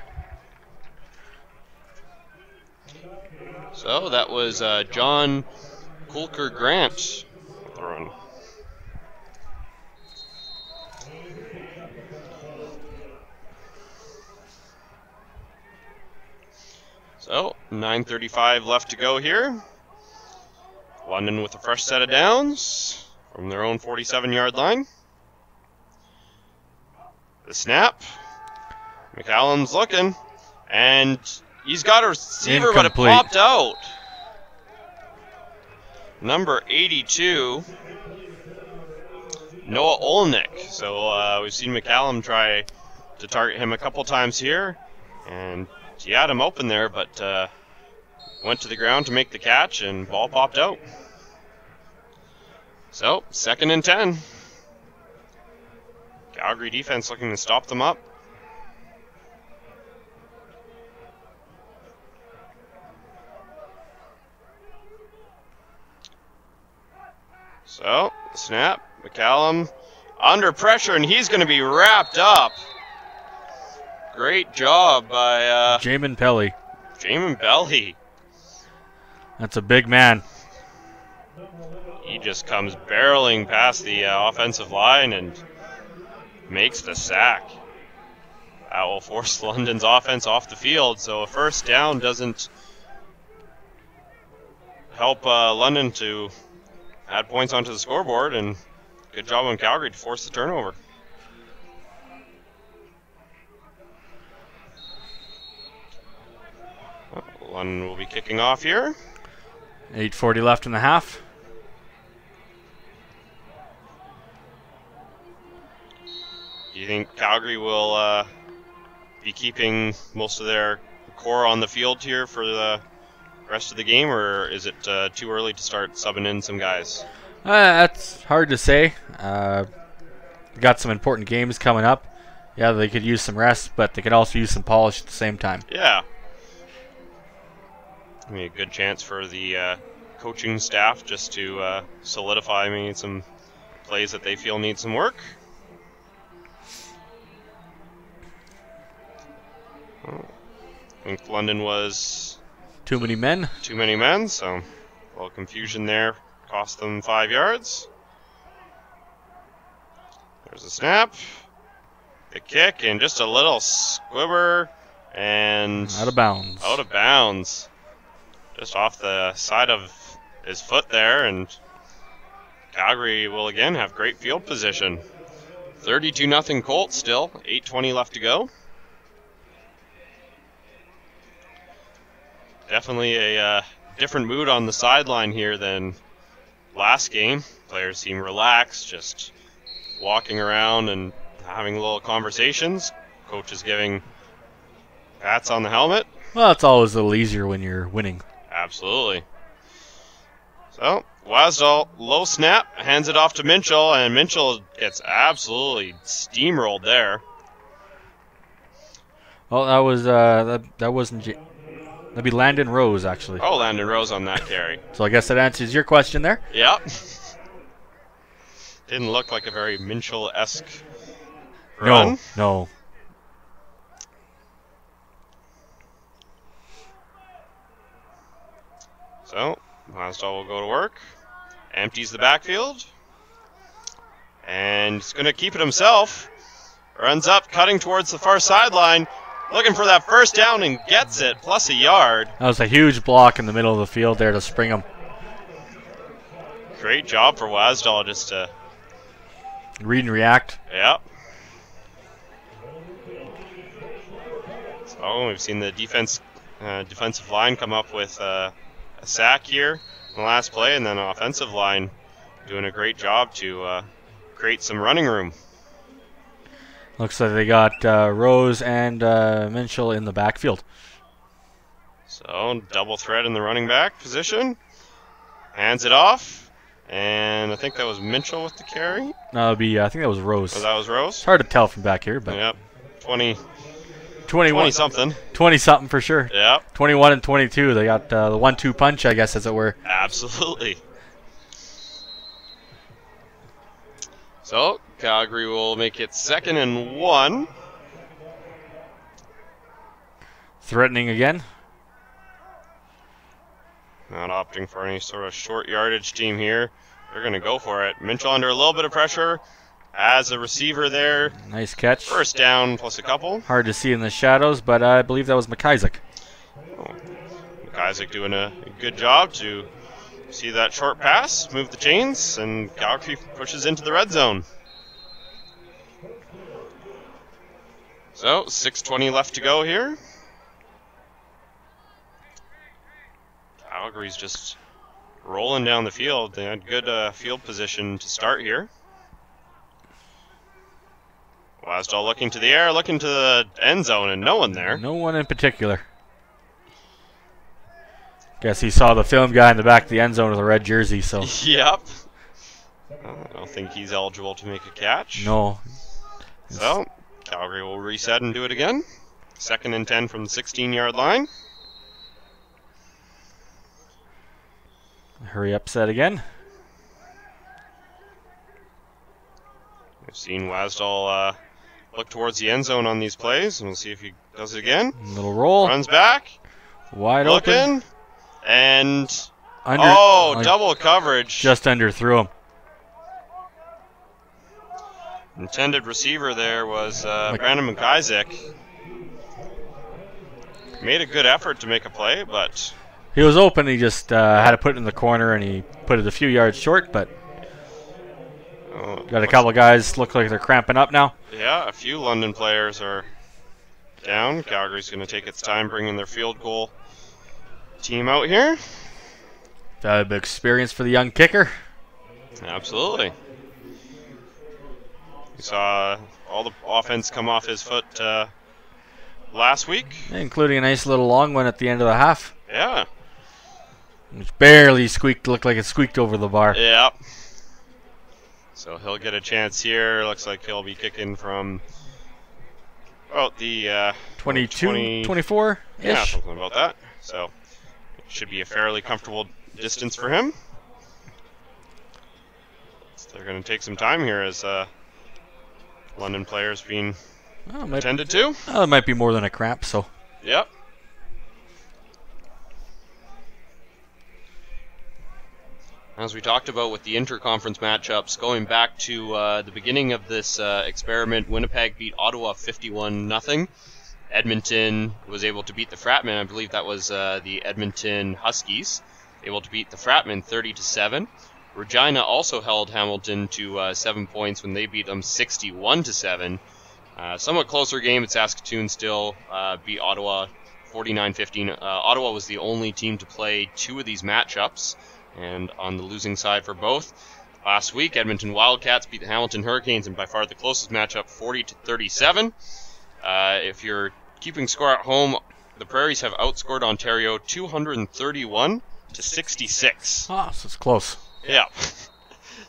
S1: So that was John Colker Grant. Run. So 9:35 left to go here. London with a fresh set of downs from their own 47-yard line. The snap. McCallum's looking, and he's got a receiver,
S2: Incomplete.
S1: but it popped out. Number 82, Noah Olnick. So we've seen McCallum try to target him a couple times here, and he had him open there, but went to the ground to make the catch, and ball popped out. So, 2nd and 10. Calgary defense looking to stop them up. So, snap, McCallum under pressure, and he's going to be wrapped up. Great job by
S2: Jamin Pelly.
S1: Jamin Pelly.
S2: That's a big man.
S1: He just comes barreling past the offensive line and makes the sack. That will force London's offense off the field, so a first down doesn't help London to add points onto the scoreboard, and good job on Calgary to force the turnover. London will be kicking off here.
S2: 8:40 left in the half.
S1: Do you think Calgary will be keeping most of their core on the field here for the rest of the game, or is it too early to start subbing in some guys?
S2: That's hard to say. Got some important games coming up. Yeah, they could use some rest, but they could also use some polish at the same time.
S1: Yeah. I mean, a good chance for the coaching staff just to solidify maybe some plays that they feel need some work. I think London was
S2: too many men,
S1: so a little confusion there. Cost them 5 yards. There's a snap, the kick, and just a little squibber, and
S2: out of bounds.
S1: Out of bounds. Just off the side of his foot there, and Calgary will again have great field position. 32-0 Colts still, 8:20 left to go. Definitely a different mood on the sideline here than last game. Players seem relaxed, just walking around and having little conversations. Coach is giving pats on the helmet.
S2: Well, it's always a little easier when you're winning.
S1: Absolutely. So, Wasdal, low snap, hands it off to Minchell, and Minchell gets absolutely steamrolled there.
S2: Well, that was that wasn't. That'd be Landon Rose, actually.
S1: Oh, Landon Rose on that carry.
S2: So I guess that answers your question there.
S1: Yep. Didn't look like a very Minchell-esque run.
S2: No.
S1: So, Wasdal will go to work. Empties the backfield. And he's going to keep it himself. Runs up, cutting towards the far sideline. Looking for that first down and gets it, plus a yard.
S2: That was a huge block in the middle of the field there to spring him.
S1: Great job for Wasdal just to
S2: read and react.
S1: Yep. So we've seen the defensive line come up with a sack here in the last play, and then offensive line doing a great job to create some running room.
S2: Looks like they got Rose and Minchell in the backfield.
S1: So double threat in the running back position. Hands it off. And I think that was Minchell with the carry.
S2: No, it'd be, I think that was Rose.
S1: Oh, that was Rose?
S2: It's hard to tell from back here, but.
S1: Yep. 21.
S2: 20-something. 20-something for sure.
S1: Yep.
S2: 21 and 22. They got the 1-2 punch, I guess, as it were.
S1: Absolutely. So, Calgary will make it 2nd and 1.
S2: Threatening again.
S1: Not opting for any sort of short yardage team here. They're going to go for it. Minchell under a little bit of pressure as a receiver there.
S2: Nice catch.
S1: First down plus a couple.
S2: Hard to see in the shadows, but I believe that was McIsaac.
S1: Oh, McIsaac doing a good job to see that short pass, move the chains, and Calgary pushes into the red zone. So, 6:20 left to go here. Calgary's just rolling down the field. They had good field position to start here. Wasdal looking to the air, looking to the end zone, and no one there.
S2: No one in particular. Guess he saw the film guy in the back of the end zone with a red jersey, so.
S1: Yep. I don't think he's eligible to make a catch.
S2: No.
S1: So, Calgary will reset and do it again. 2nd and 10 from the 16-yard line.
S2: Hurry up set again.
S1: We've seen Wasdal look towards the end zone on these plays, and we'll see if he does it again.
S2: Little roll.
S1: Runs back.
S2: Wide
S1: looking,
S2: open.
S1: And
S2: Under,
S1: double coverage.
S2: Just underthrew him.
S1: Intended receiver there was Brandon McIsaac. Made a good effort to make a play, but
S2: he was open. He just had to put it in the corner, and he put it a few yards short, but got a couple of guys look like they're cramping up now.
S1: Yeah, a few London players are down. Calgary's going to take its time bringing their field goal team out here.
S2: Valuable experience for the young kicker.
S1: Absolutely. We saw all the offense come off his foot last week.
S2: Including a nice little long one at the end of the half.
S1: Yeah.
S2: Which barely squeaked, looked like it squeaked over the bar.
S1: Yep. So he'll get a chance here. Looks like he'll be kicking from about the
S2: 22, 24-ish?
S1: Yeah, something about that. So it should be a fairly comfortable distance for him. So they're going to take some time here as London players being attended to.
S2: It might be more than a cramp, so.
S1: Yep. As we talked about with the interconference matchups, going back to the beginning of this experiment, Winnipeg beat Ottawa 51-0. Edmonton was able to beat the Fratmen. I believe that was the Edmonton Huskies, able to beat the Fratmen 30-7. Regina also held Hamilton to 7 points when they beat them 61-7. Somewhat closer game. Saskatoon still beat Ottawa 49-15. Ottawa was the only team to play 2 of these matchups, and on the losing side for both. Last week, Edmonton Wildcats beat the Hamilton Hurricanes in by far the closest matchup, 40-37. If you're keeping score at home, the Prairies have outscored Ontario 231-66.
S2: Ah, so it's close.
S1: Yeah.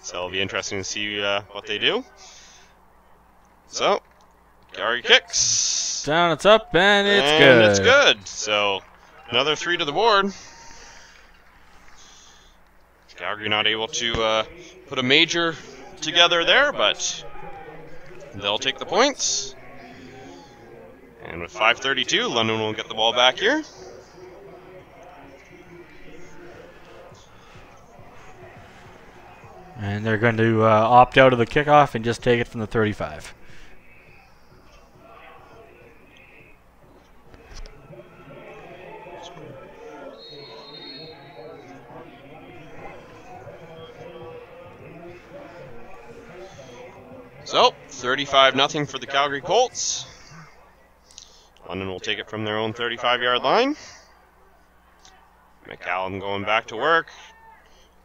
S1: So it'll be interesting to see what they do. So, Calgary kicks.
S2: Down, it's up, and it's good.
S1: And it's good. So, another 3 to the board. Calgary not able to put a major together there, but they'll take the points. And with 5:32, London will get the ball back here.
S2: And they're going to opt out of the kickoff and just take it from the 35.
S1: So, 35-0 for the Calgary Colts. London will take it from their own 35-yard line. McCallum going back to work.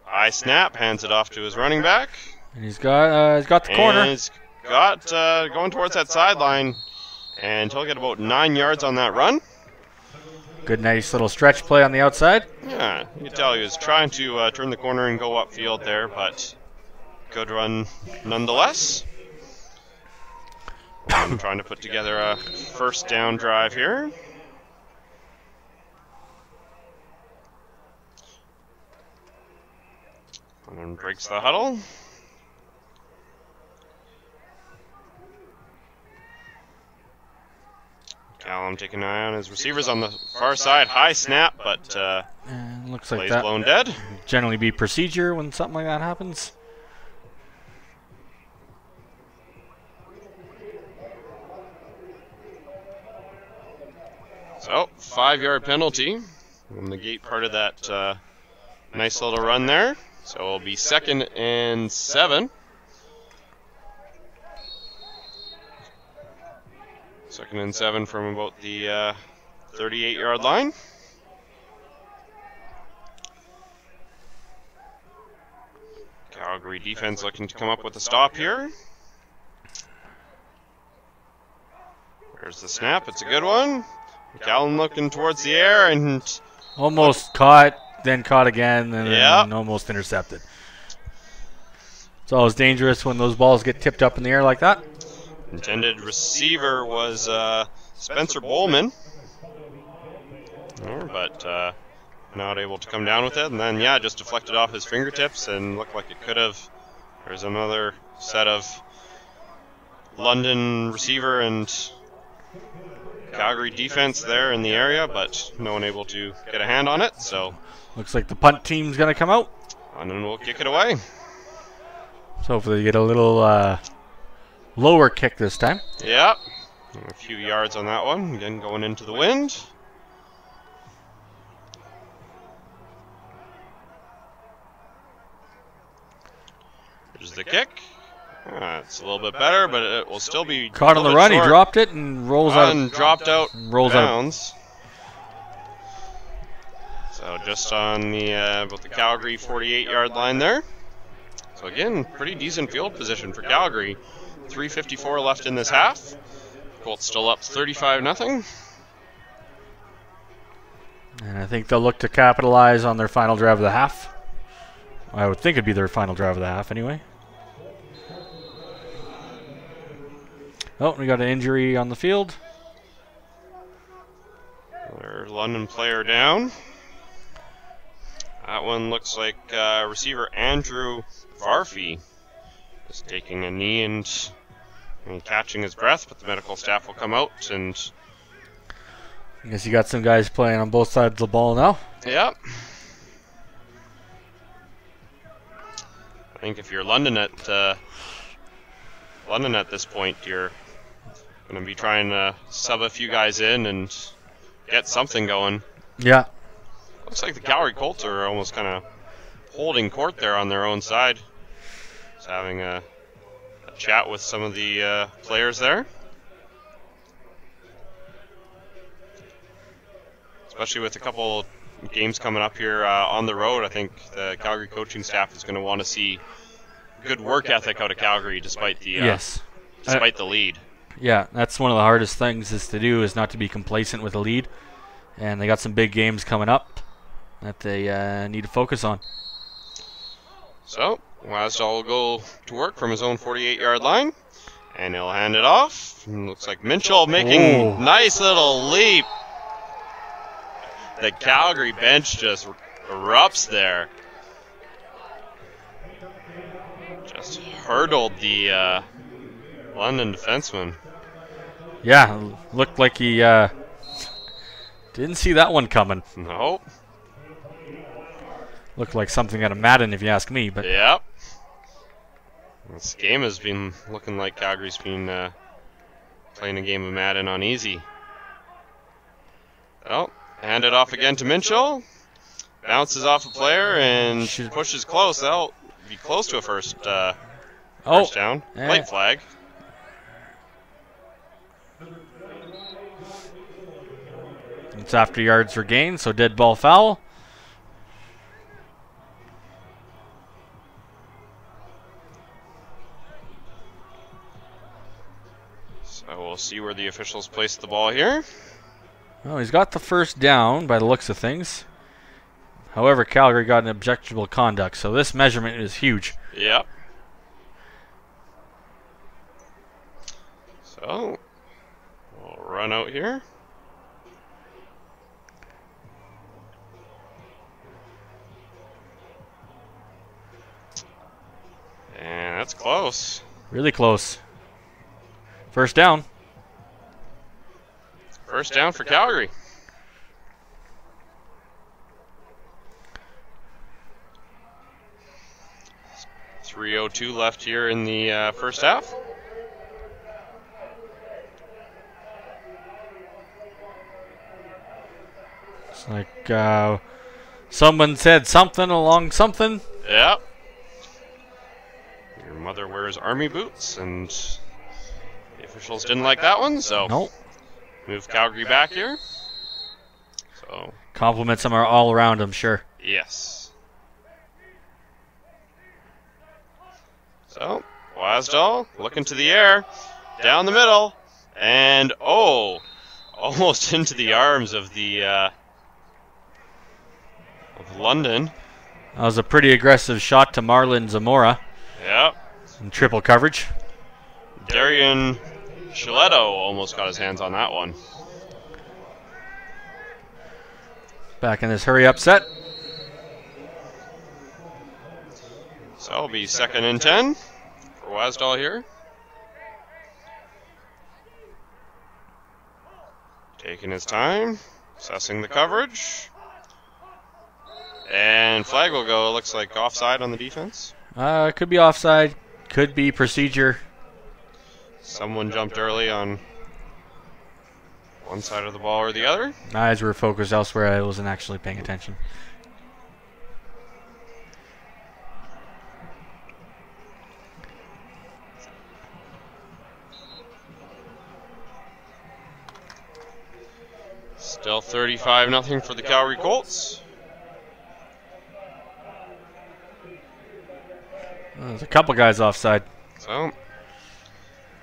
S1: High snap, hands it off to his running back.
S2: And he's got the corner.
S1: And he's got going towards that sideline, and he'll get about 9 yards on that run.
S2: Good, nice little stretch play on the outside.
S1: Yeah, you can tell he was trying to turn the corner and go upfield there, but good run nonetheless. I'm trying to put together a first down drive here. And then breaks the huddle. Callum taking an eye on his receivers on the far side. High snap, but
S2: looks like
S1: plays
S2: that
S1: blown dead.
S2: Generally be procedure when something like that happens.
S1: So, 5-yard penalty. We'll negate part of that nice little run there. So it'll be 2nd and 7. 2nd and 7 from about the 38-yard line. Calgary defense looking to come up with a stop here. There's the snap. It's a good one. McCallum looking towards the air and
S2: almost caught, then caught again, and then almost intercepted. It's always dangerous when those balls get tipped up in the air like that.
S1: Intended receiver was Spencer Bowman, but not able to come down with it. And then, yeah, just deflected off his fingertips and looked like it could have. There's another set of London receiver and Calgary defense there in the area, but no one able to get a hand on it. So
S2: looks like the punt team's going to come out.
S1: London will kick it away.
S2: So hopefully they get a little lower kick this time.
S1: Yep. A few yards on that one. Again, going into the wind. There's the kick. It's a little bit better, but it will still be
S2: caught on the run. Short. He dropped it and rolls out.
S1: And dropped out.
S2: Rolls
S1: bounds. So just on the about the Calgary 48-yard line there. So again, pretty decent field position for Calgary. 3:54 left in this half. Colts still up 35-0.
S2: And I think they'll look to capitalize on their final drive of the half. I would think it'd be their final drive of the half anyway. Oh, we got an injury on the field.
S1: Another London player down. That one looks like receiver Andrew Varfey is taking a knee and catching his breath, but the medical staff will come out and...
S2: I guess you got some guys playing on both sides of the ball now.
S1: Yep. I think if you're London at this point, you're going to be trying to sub a few guys in and get something going.
S2: Yeah.
S1: Looks like the Calgary Colts are almost kind of holding court there on their own side. Just having a chat with some of the players there. Especially with a couple games coming up here on the road, I think the Calgary coaching staff is going to want to see good work ethic out of Calgary despite the despite the lead.
S2: Yeah, that's one of the hardest things is to do is not to be complacent with a lead. And they got some big games coming up that they need to focus on.
S1: So, Wasdall will go to work from his own 48-yard line, and he'll hand it off. And looks like Minchell making nice little leap. The Calgary bench just erupts there. Just hurdled the London defenseman.
S2: Yeah, looked like he didn't see that one coming.
S1: Nope.
S2: Looked like something out of Madden, if you ask me. But
S1: yep. This game has been looking like Calgary's been playing a game of Madden on easy. Oh, hand it off again to Minchell. Bounces off a player and pushes close. That'll be close to a first down. White flag.
S2: It's after yards were gained, so dead ball foul.
S1: So we'll see where the officials place the ball here.
S2: Well, he's got the first down by the looks of things. However, Calgary got an objectionable conduct, so this measurement is huge.
S1: Yep. So we'll run out here. And that's close.
S2: Really close. First down.
S1: First down for Calgary. .302 left here in the first half.
S2: It's like someone said something along something.
S1: Yep. Your mother wears army boots, and the officials didn't like that one, so
S2: nope.
S1: Move Calgary back here. So
S2: compliments them are all around, I'm sure.
S1: Yes. So Wasdall looking to the air, down the middle, and almost into the arms of the of London.
S2: That was a pretty aggressive shot to Marlon Zamora.
S1: Yep.
S2: In triple coverage.
S1: Darian Chiletto almost got his hands on that one.
S2: Back in this hurry-up set.
S1: So it'll be 2nd and 10 for Wasdal here. Taking his time, assessing the coverage. And flag will go, looks like offside on the defense.
S2: Could be offside, could be procedure.
S1: Someone jumped early on one side of the ball or the other.
S2: My eyes were focused elsewhere. I wasn't actually paying attention.
S1: Still 35-0 for the Calgary Colts.
S2: There's a couple guys offside.
S1: So,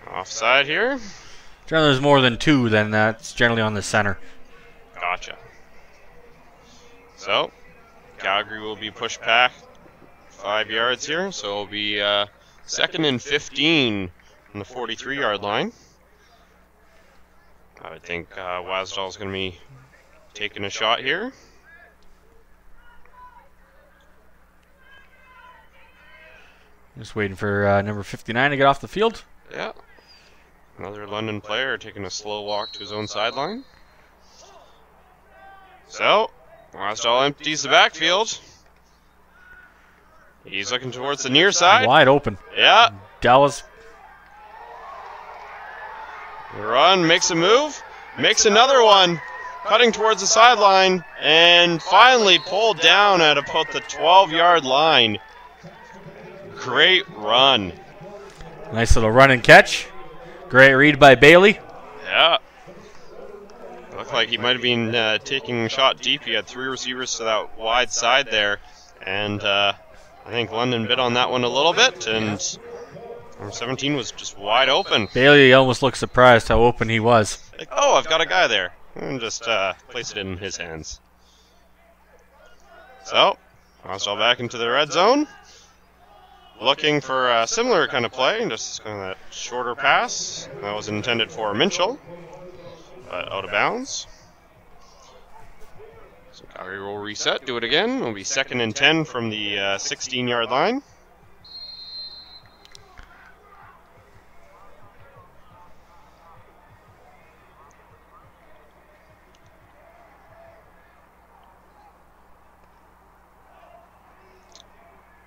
S1: offside here.
S2: Generally, there's more than 2, then that's generally on the center.
S1: Gotcha. So, Calgary will be pushed back 5 yards here, so it'll be 2nd and 15 on the 43-yard line. I would think Wasdal's going to be taking a shot here.
S2: Just waiting for number 59 to get off the field.
S1: Yeah. Another London player taking a slow walk to his own sideline. So, Wasdal empties the backfield. He's looking towards the near side.
S2: Wide open.
S1: Yeah.
S2: Dallas.
S1: Run, makes a move, makes another one, cutting towards the sideline, and finally pulled down at about the 12-yard line. Great run.
S2: Nice little run and catch. Great read by Bailey.
S1: Yeah. Looked like he might have been taking a shot deep. He had 3 receivers to that wide side there, and I think London bit on that one a little bit, and number 17 was just wide open.
S2: Bailey almost looked surprised how open he was.
S1: Like, oh, I've got a guy there. And just place it in his hands. So, Wasdal back into the red zone. Looking for a similar kind of play, just kind of that shorter pass. That was intended for Minchell, but out of bounds. So Calgary will reset, do it again. It'll be 2nd and 10 from the 16-yard line.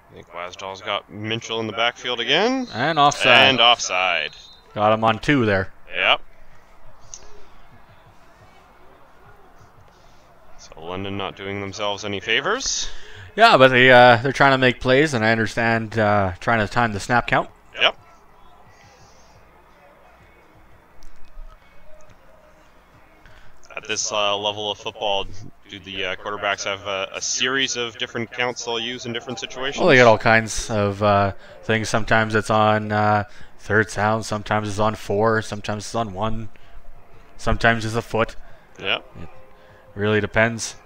S1: I think Wasdal's got Minchell in the backfield again.
S2: And offside.
S1: And offside.
S2: Got him on 2 there.
S1: Yep. So London not doing themselves any favors.
S2: Yeah, but they're trying to make plays, and I understand trying to time the snap count.
S1: Yep. At this level of football, do the quarterbacks have a series of different counts they'll use in different situations?
S2: Well, they got all kinds of things. Sometimes it's on 3rd sound, sometimes it's on 4, sometimes it's on 1, sometimes it's a foot.
S1: Yep.
S2: It really depends.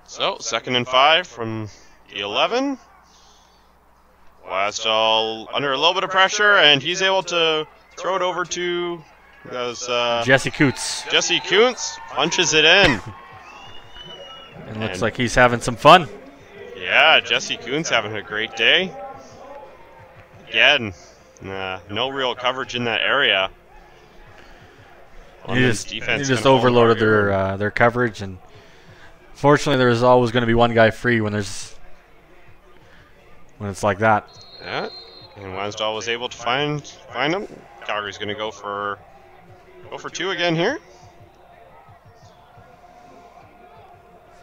S1: So, 2nd and 5 from the 11. Wasdal under a little bit of pressure, and he's able to throw it over to
S2: Jesse Coots.
S1: Jesse Coots punches it in.
S2: And looks like he's having some fun.
S1: Yeah, Jesse Coots having a great day. Again, no real coverage in that area.
S2: He just overloaded their coverage, and fortunately, there's always going to be one guy free when it's like that.
S1: Yeah, and Wasdal was able to find him. Calgary's going to go for 2 again here.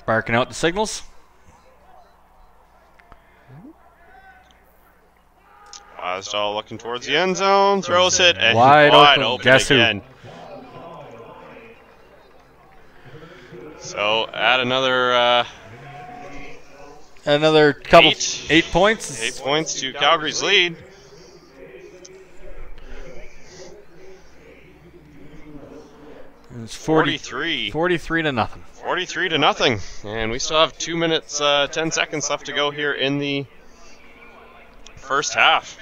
S2: Barking out the signals.
S1: Wasdal looking towards the end zone, throws it, and
S2: wide
S1: open
S2: Guess
S1: again.
S2: Who?
S1: So add another
S2: couple 8 points.
S1: 8 points to Calgary's lead.
S2: It's
S1: 43
S2: to nothing.
S1: 43 to nothing, and we still have 2 minutes 10 seconds left to go here in the first half.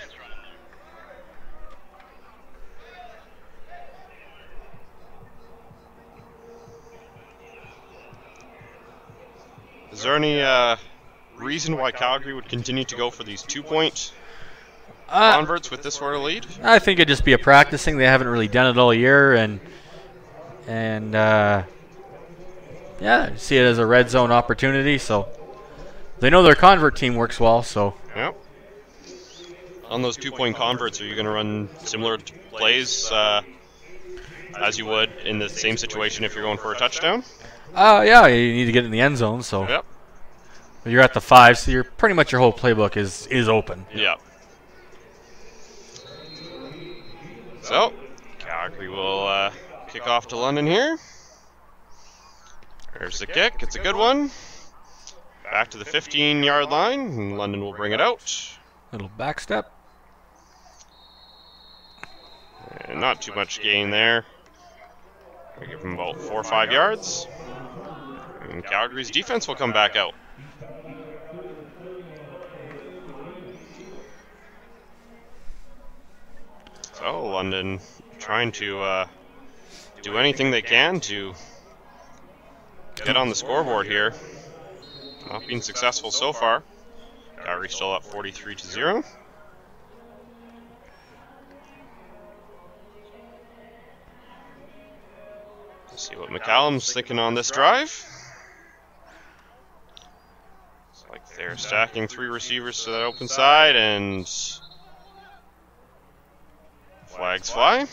S1: Is there any reason why Calgary would continue to go for these 2-point converts with this sort of lead?
S2: I think it'd just be a practicing. They haven't really done it all year, and yeah, see it as a red zone opportunity. So they know their convert team works well. So
S1: yep. On those 2-point converts, are you going to run similar plays as you would in the same situation if you're going for a touchdown?
S2: Yeah, you need to get in the end zone. So
S1: yep.
S2: You're at the 5, so you're pretty much your whole playbook is open.
S1: Yeah. So Calgary will kick off to London here. There's the kick. It's a good one. Back to the 15-yard line, and London will bring it out.
S2: Little back step.
S1: And not too much gain there. We give them about 4 or 5 yards. And Calgary's defense will come back out. So London trying to do anything they can to get on the scoreboard here. Not being successful so far. Calgary still up 43-0. See what McCallum's thinking on this drive. Looks like they're stacking 3 receivers to that open side, and flags fly.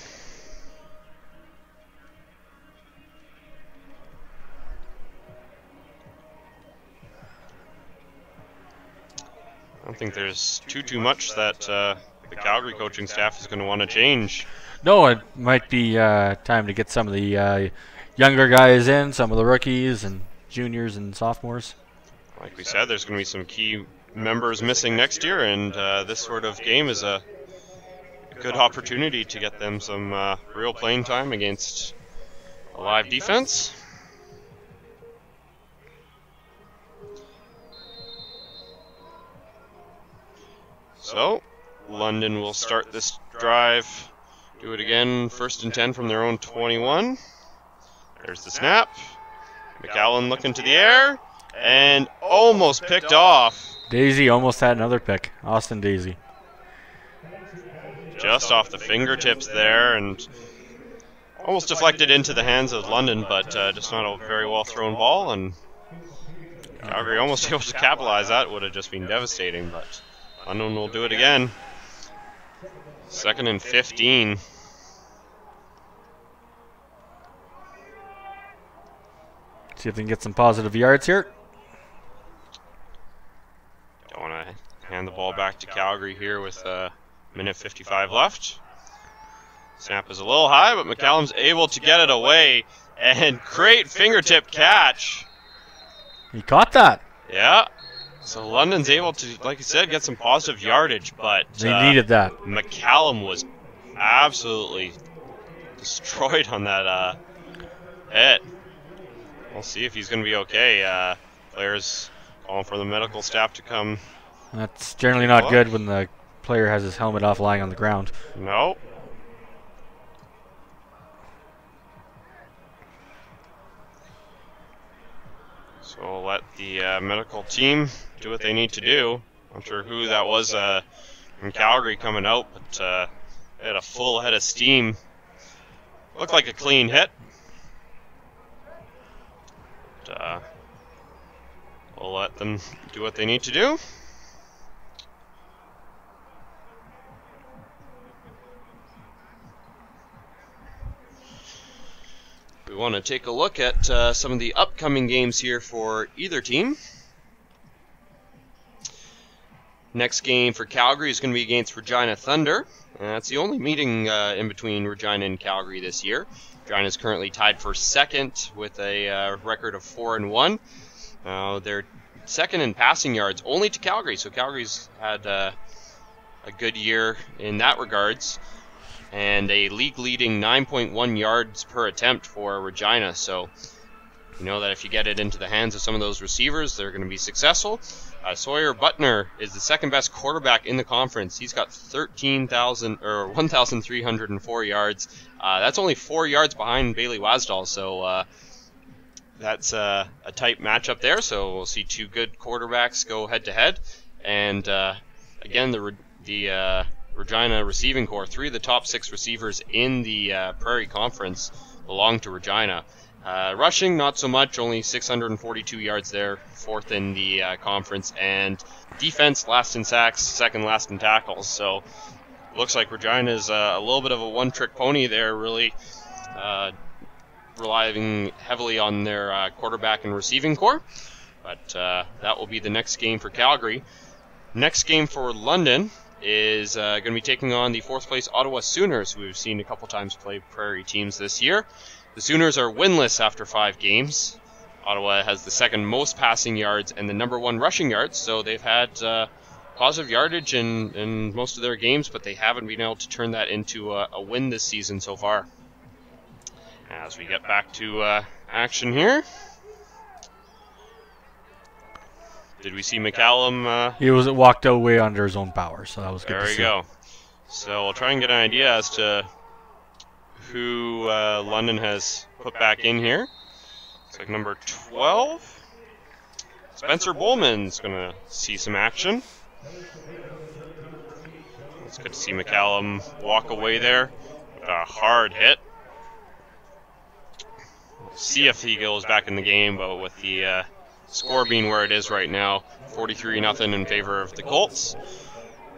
S1: I don't think there's too much that the Calgary coaching staff is going to want to change.
S2: No, it might be time to get some of the younger guys in, some of the rookies and juniors and sophomores.
S1: Like we said, there's going to be some key members missing next year, and this sort of game is a good opportunity to get them some real playing time against a live defense. So London will start this drive. Do it again, 1st and 10 from their own 21. There's the snap. McAllen looking to the air, and almost picked off.
S2: Daisy almost had another pick. Austin Daisy.
S1: Just off the fingertips there, and almost deflected into the hands of London, but just not a very well thrown ball, and Calgary almost able to capitalize. That would have just been devastating, but London will do it again. 2nd and 15.
S2: See if they can get some positive yards here.
S1: Don't want to hand the ball back to Calgary here with minute 55 left. Snap is a little high, but McCallum's able to get it away, and great fingertip catch.
S2: He caught that.
S1: Yeah. So London's able to, like you said, get some positive yardage, but
S2: they needed that.
S1: McCallum was absolutely destroyed on that hit. We'll see if he's going to be okay. Players calling for the medical staff to come.
S2: That's generally not good when the player has his helmet off lying on the ground.
S1: No. So we'll let the medical team do what they need to do. I'm not sure who that was in Calgary coming out, but they had a full head of steam. Looked like a clean hit. But, we'll let them do what they need to do. We want to take a look at some of the upcoming games here for either team. Next game for Calgary is going to be against Regina Thunder. That's the only meeting in between Regina and Calgary this year. Regina is currently tied for 2nd with a record of 4-1. They're 2nd in passing yards, only to Calgary. So Calgary's had a good year in that regards, and a league-leading 9.1 yards per attempt for Regina. So you know that if you get it into the hands of some of those receivers, they're going to be successful. Sawyer Butner is the 2nd best quarterback in the conference. He's got 1,304 yards. That's only 4 yards behind Bailey Wasdal. So that's a tight matchup there, so we'll see two good quarterbacks go head-to-head. And again, the Regina receiving core, 3 of the top 6 receivers in the Prairie Conference belong to Regina. Rushing, not so much, only 642 yards there, 4th in the conference. And defense, last in sacks, 2nd last in tackles. So looks like Regina is a little bit of a one-trick pony there, really relying heavily on their quarterback and receiving core. But that will be the next game for Calgary. Next game for London is going to be taking on the 4th place Ottawa Sooners, who we've seen a couple times play Prairie teams this year. The Sooners are winless after 5 games. Ottawa has the 2nd most passing yards and the number 1 rushing yards, so they've had positive yardage in most of their games, but they haven't been able to turn that into a win this season so far. As we get back to action here. Did we see McCallum?
S2: He walked away under his own power, so that was good to see.
S1: There we go. So we'll try and get an idea as to who London has put back in here. It's like number 12. Spencer Bowman's going to see some action. It's good to see McCallum walk away there with a hard hit. We'll see if he goes back in the game, but with the score being where it is right now, 43-0 in favor of the Colts.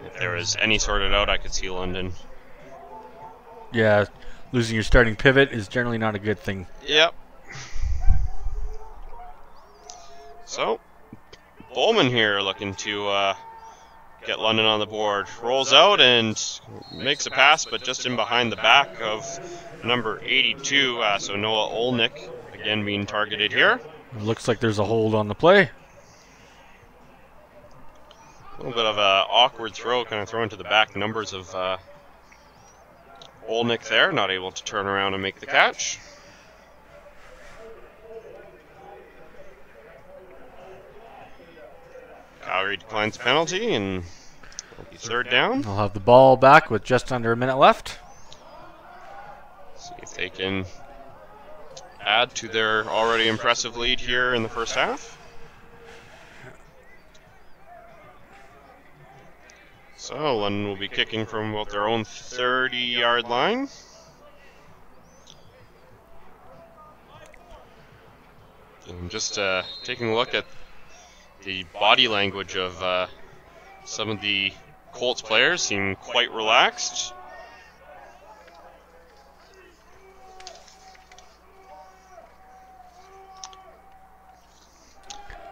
S1: If there was any sorted out, I could see London.
S2: Yeah, losing your starting pivot is generally not a good thing.
S1: Yep. So, Bowman here looking to get London on the board. Rolls out and makes a pass, but just in behind the back of number 82, so Noah Olnick again being targeted here.
S2: It looks like there's a hold on the play.
S1: A little bit of an awkward throw, kind of thrown to the back numbers of Olnick there, not able to turn around and make the catch. Calgary declines the penalty, and it'll be 3rd down.
S2: They'll have the ball back with just under a minute left.
S1: See if they can add to their already impressive lead here in the first half. So London will be kicking from about their own 30-yard line. And just taking a look at the body language of some of the Colts players, seem quite relaxed.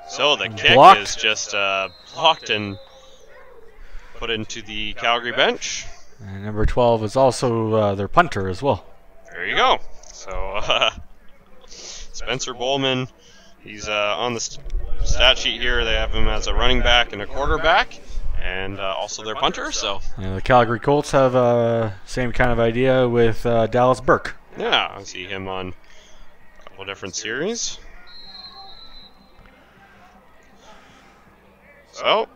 S1: So the kick is just blocked and put into the Calgary bench.
S2: And number 12 is also their punter as well.
S1: There you go. So Spencer Bowman, he's on the stat sheet here. They have him as a running back and a quarterback, and also their punter. So
S2: the Calgary Colts have same kind of idea with Dallas Burke.
S1: Yeah, I see him on a couple different series. So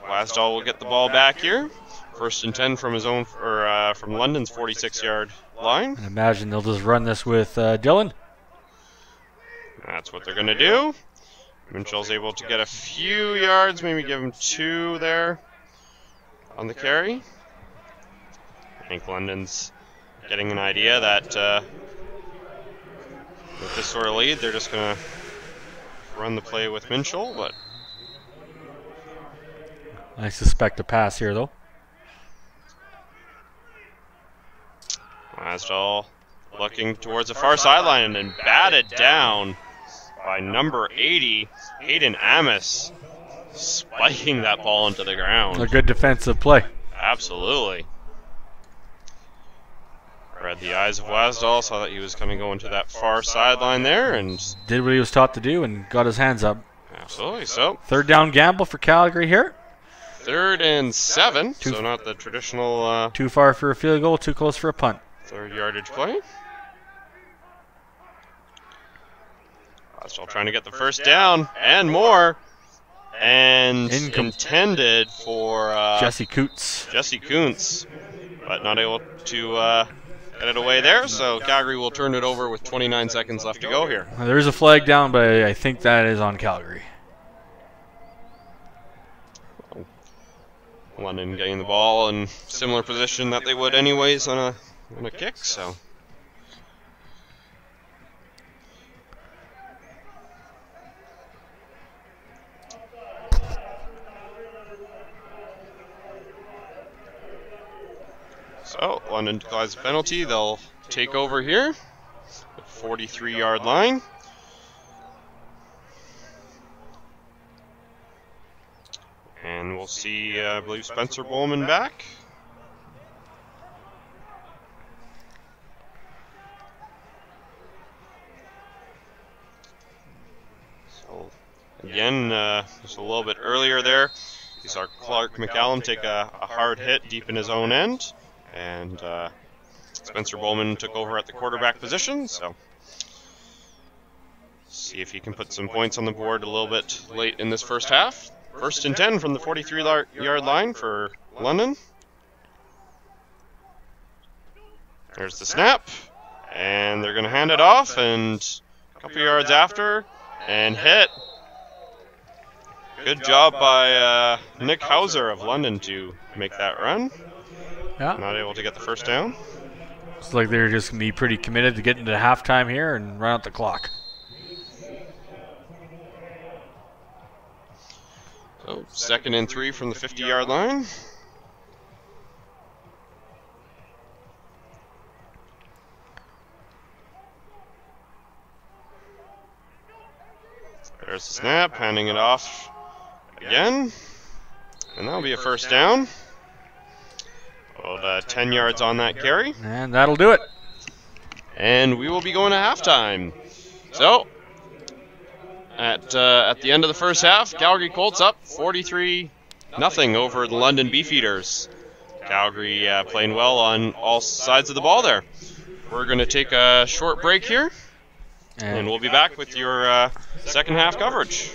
S1: Glasdahl will get the ball back here. 1st and 10 from his own, or from London's 46-yard line.
S2: I imagine they'll just run this with Dylan.
S1: That's what they're going to do. Minshall's able to get a few yards, maybe give him 2 there on the carry. I think London's getting an idea that with this sort of lead, they're just going to run the play with Minshall, but
S2: I suspect a pass here, though.
S1: Glasdahl looking towards the far sideline and batted down by number 80, Hayden Amos, spiking that ball into the ground.
S2: A good defensive play.
S1: Absolutely. Read the eyes of Glasdahl, saw that he was going to go into that far sideline there, and
S2: did what he was taught to do and got his hands up.
S1: Absolutely. So
S2: 3rd down gamble for Calgary here.
S1: 3rd and 7, so not the traditional...
S2: too far for a field goal, too close for a punt.
S1: 3rd yardage play. Still trying to get the first down and more. And intended for
S2: Jesse Kuntz.
S1: But not able to get it away there. So Calgary will turn it over with 29 seconds left to go here.
S2: There is a flag down, but I think that is on Calgary.
S1: London getting the ball in similar position that they would anyways on a kick. So. So, London declines the penalty. They'll take over here. The 43-yard line. And we'll see, I believe, Spencer Bowman back. So, again, just a little bit earlier there, we saw Clark McCallum take a hard hit deep in his own end. And Spencer Bowman took over at the quarterback position, so see if he can put some points on the board a little bit late in this first half. 1st and 10 from the 43-yard line for London. There's the snap, and they're going to hand it off, and a couple yards after, and hit. Good job by Nick Hauser of London to make that run.
S2: Yeah.
S1: Not able to get the first down.
S2: It's like they're just going to be pretty committed to getting to halftime here and run out the clock.
S1: So, 2nd and 3 from the 50-yard line. There's the snap, handing it off again. And that'll be a first down. About 10 yards on that carry.
S2: And that'll do it.
S1: And we will be going to halftime. So, at the end of the first half, Calgary Colts up 43-0 over the London Beefeaters. Calgary playing well on all sides of the ball there. We're going to take a short break here, and we'll be back with your second half coverage.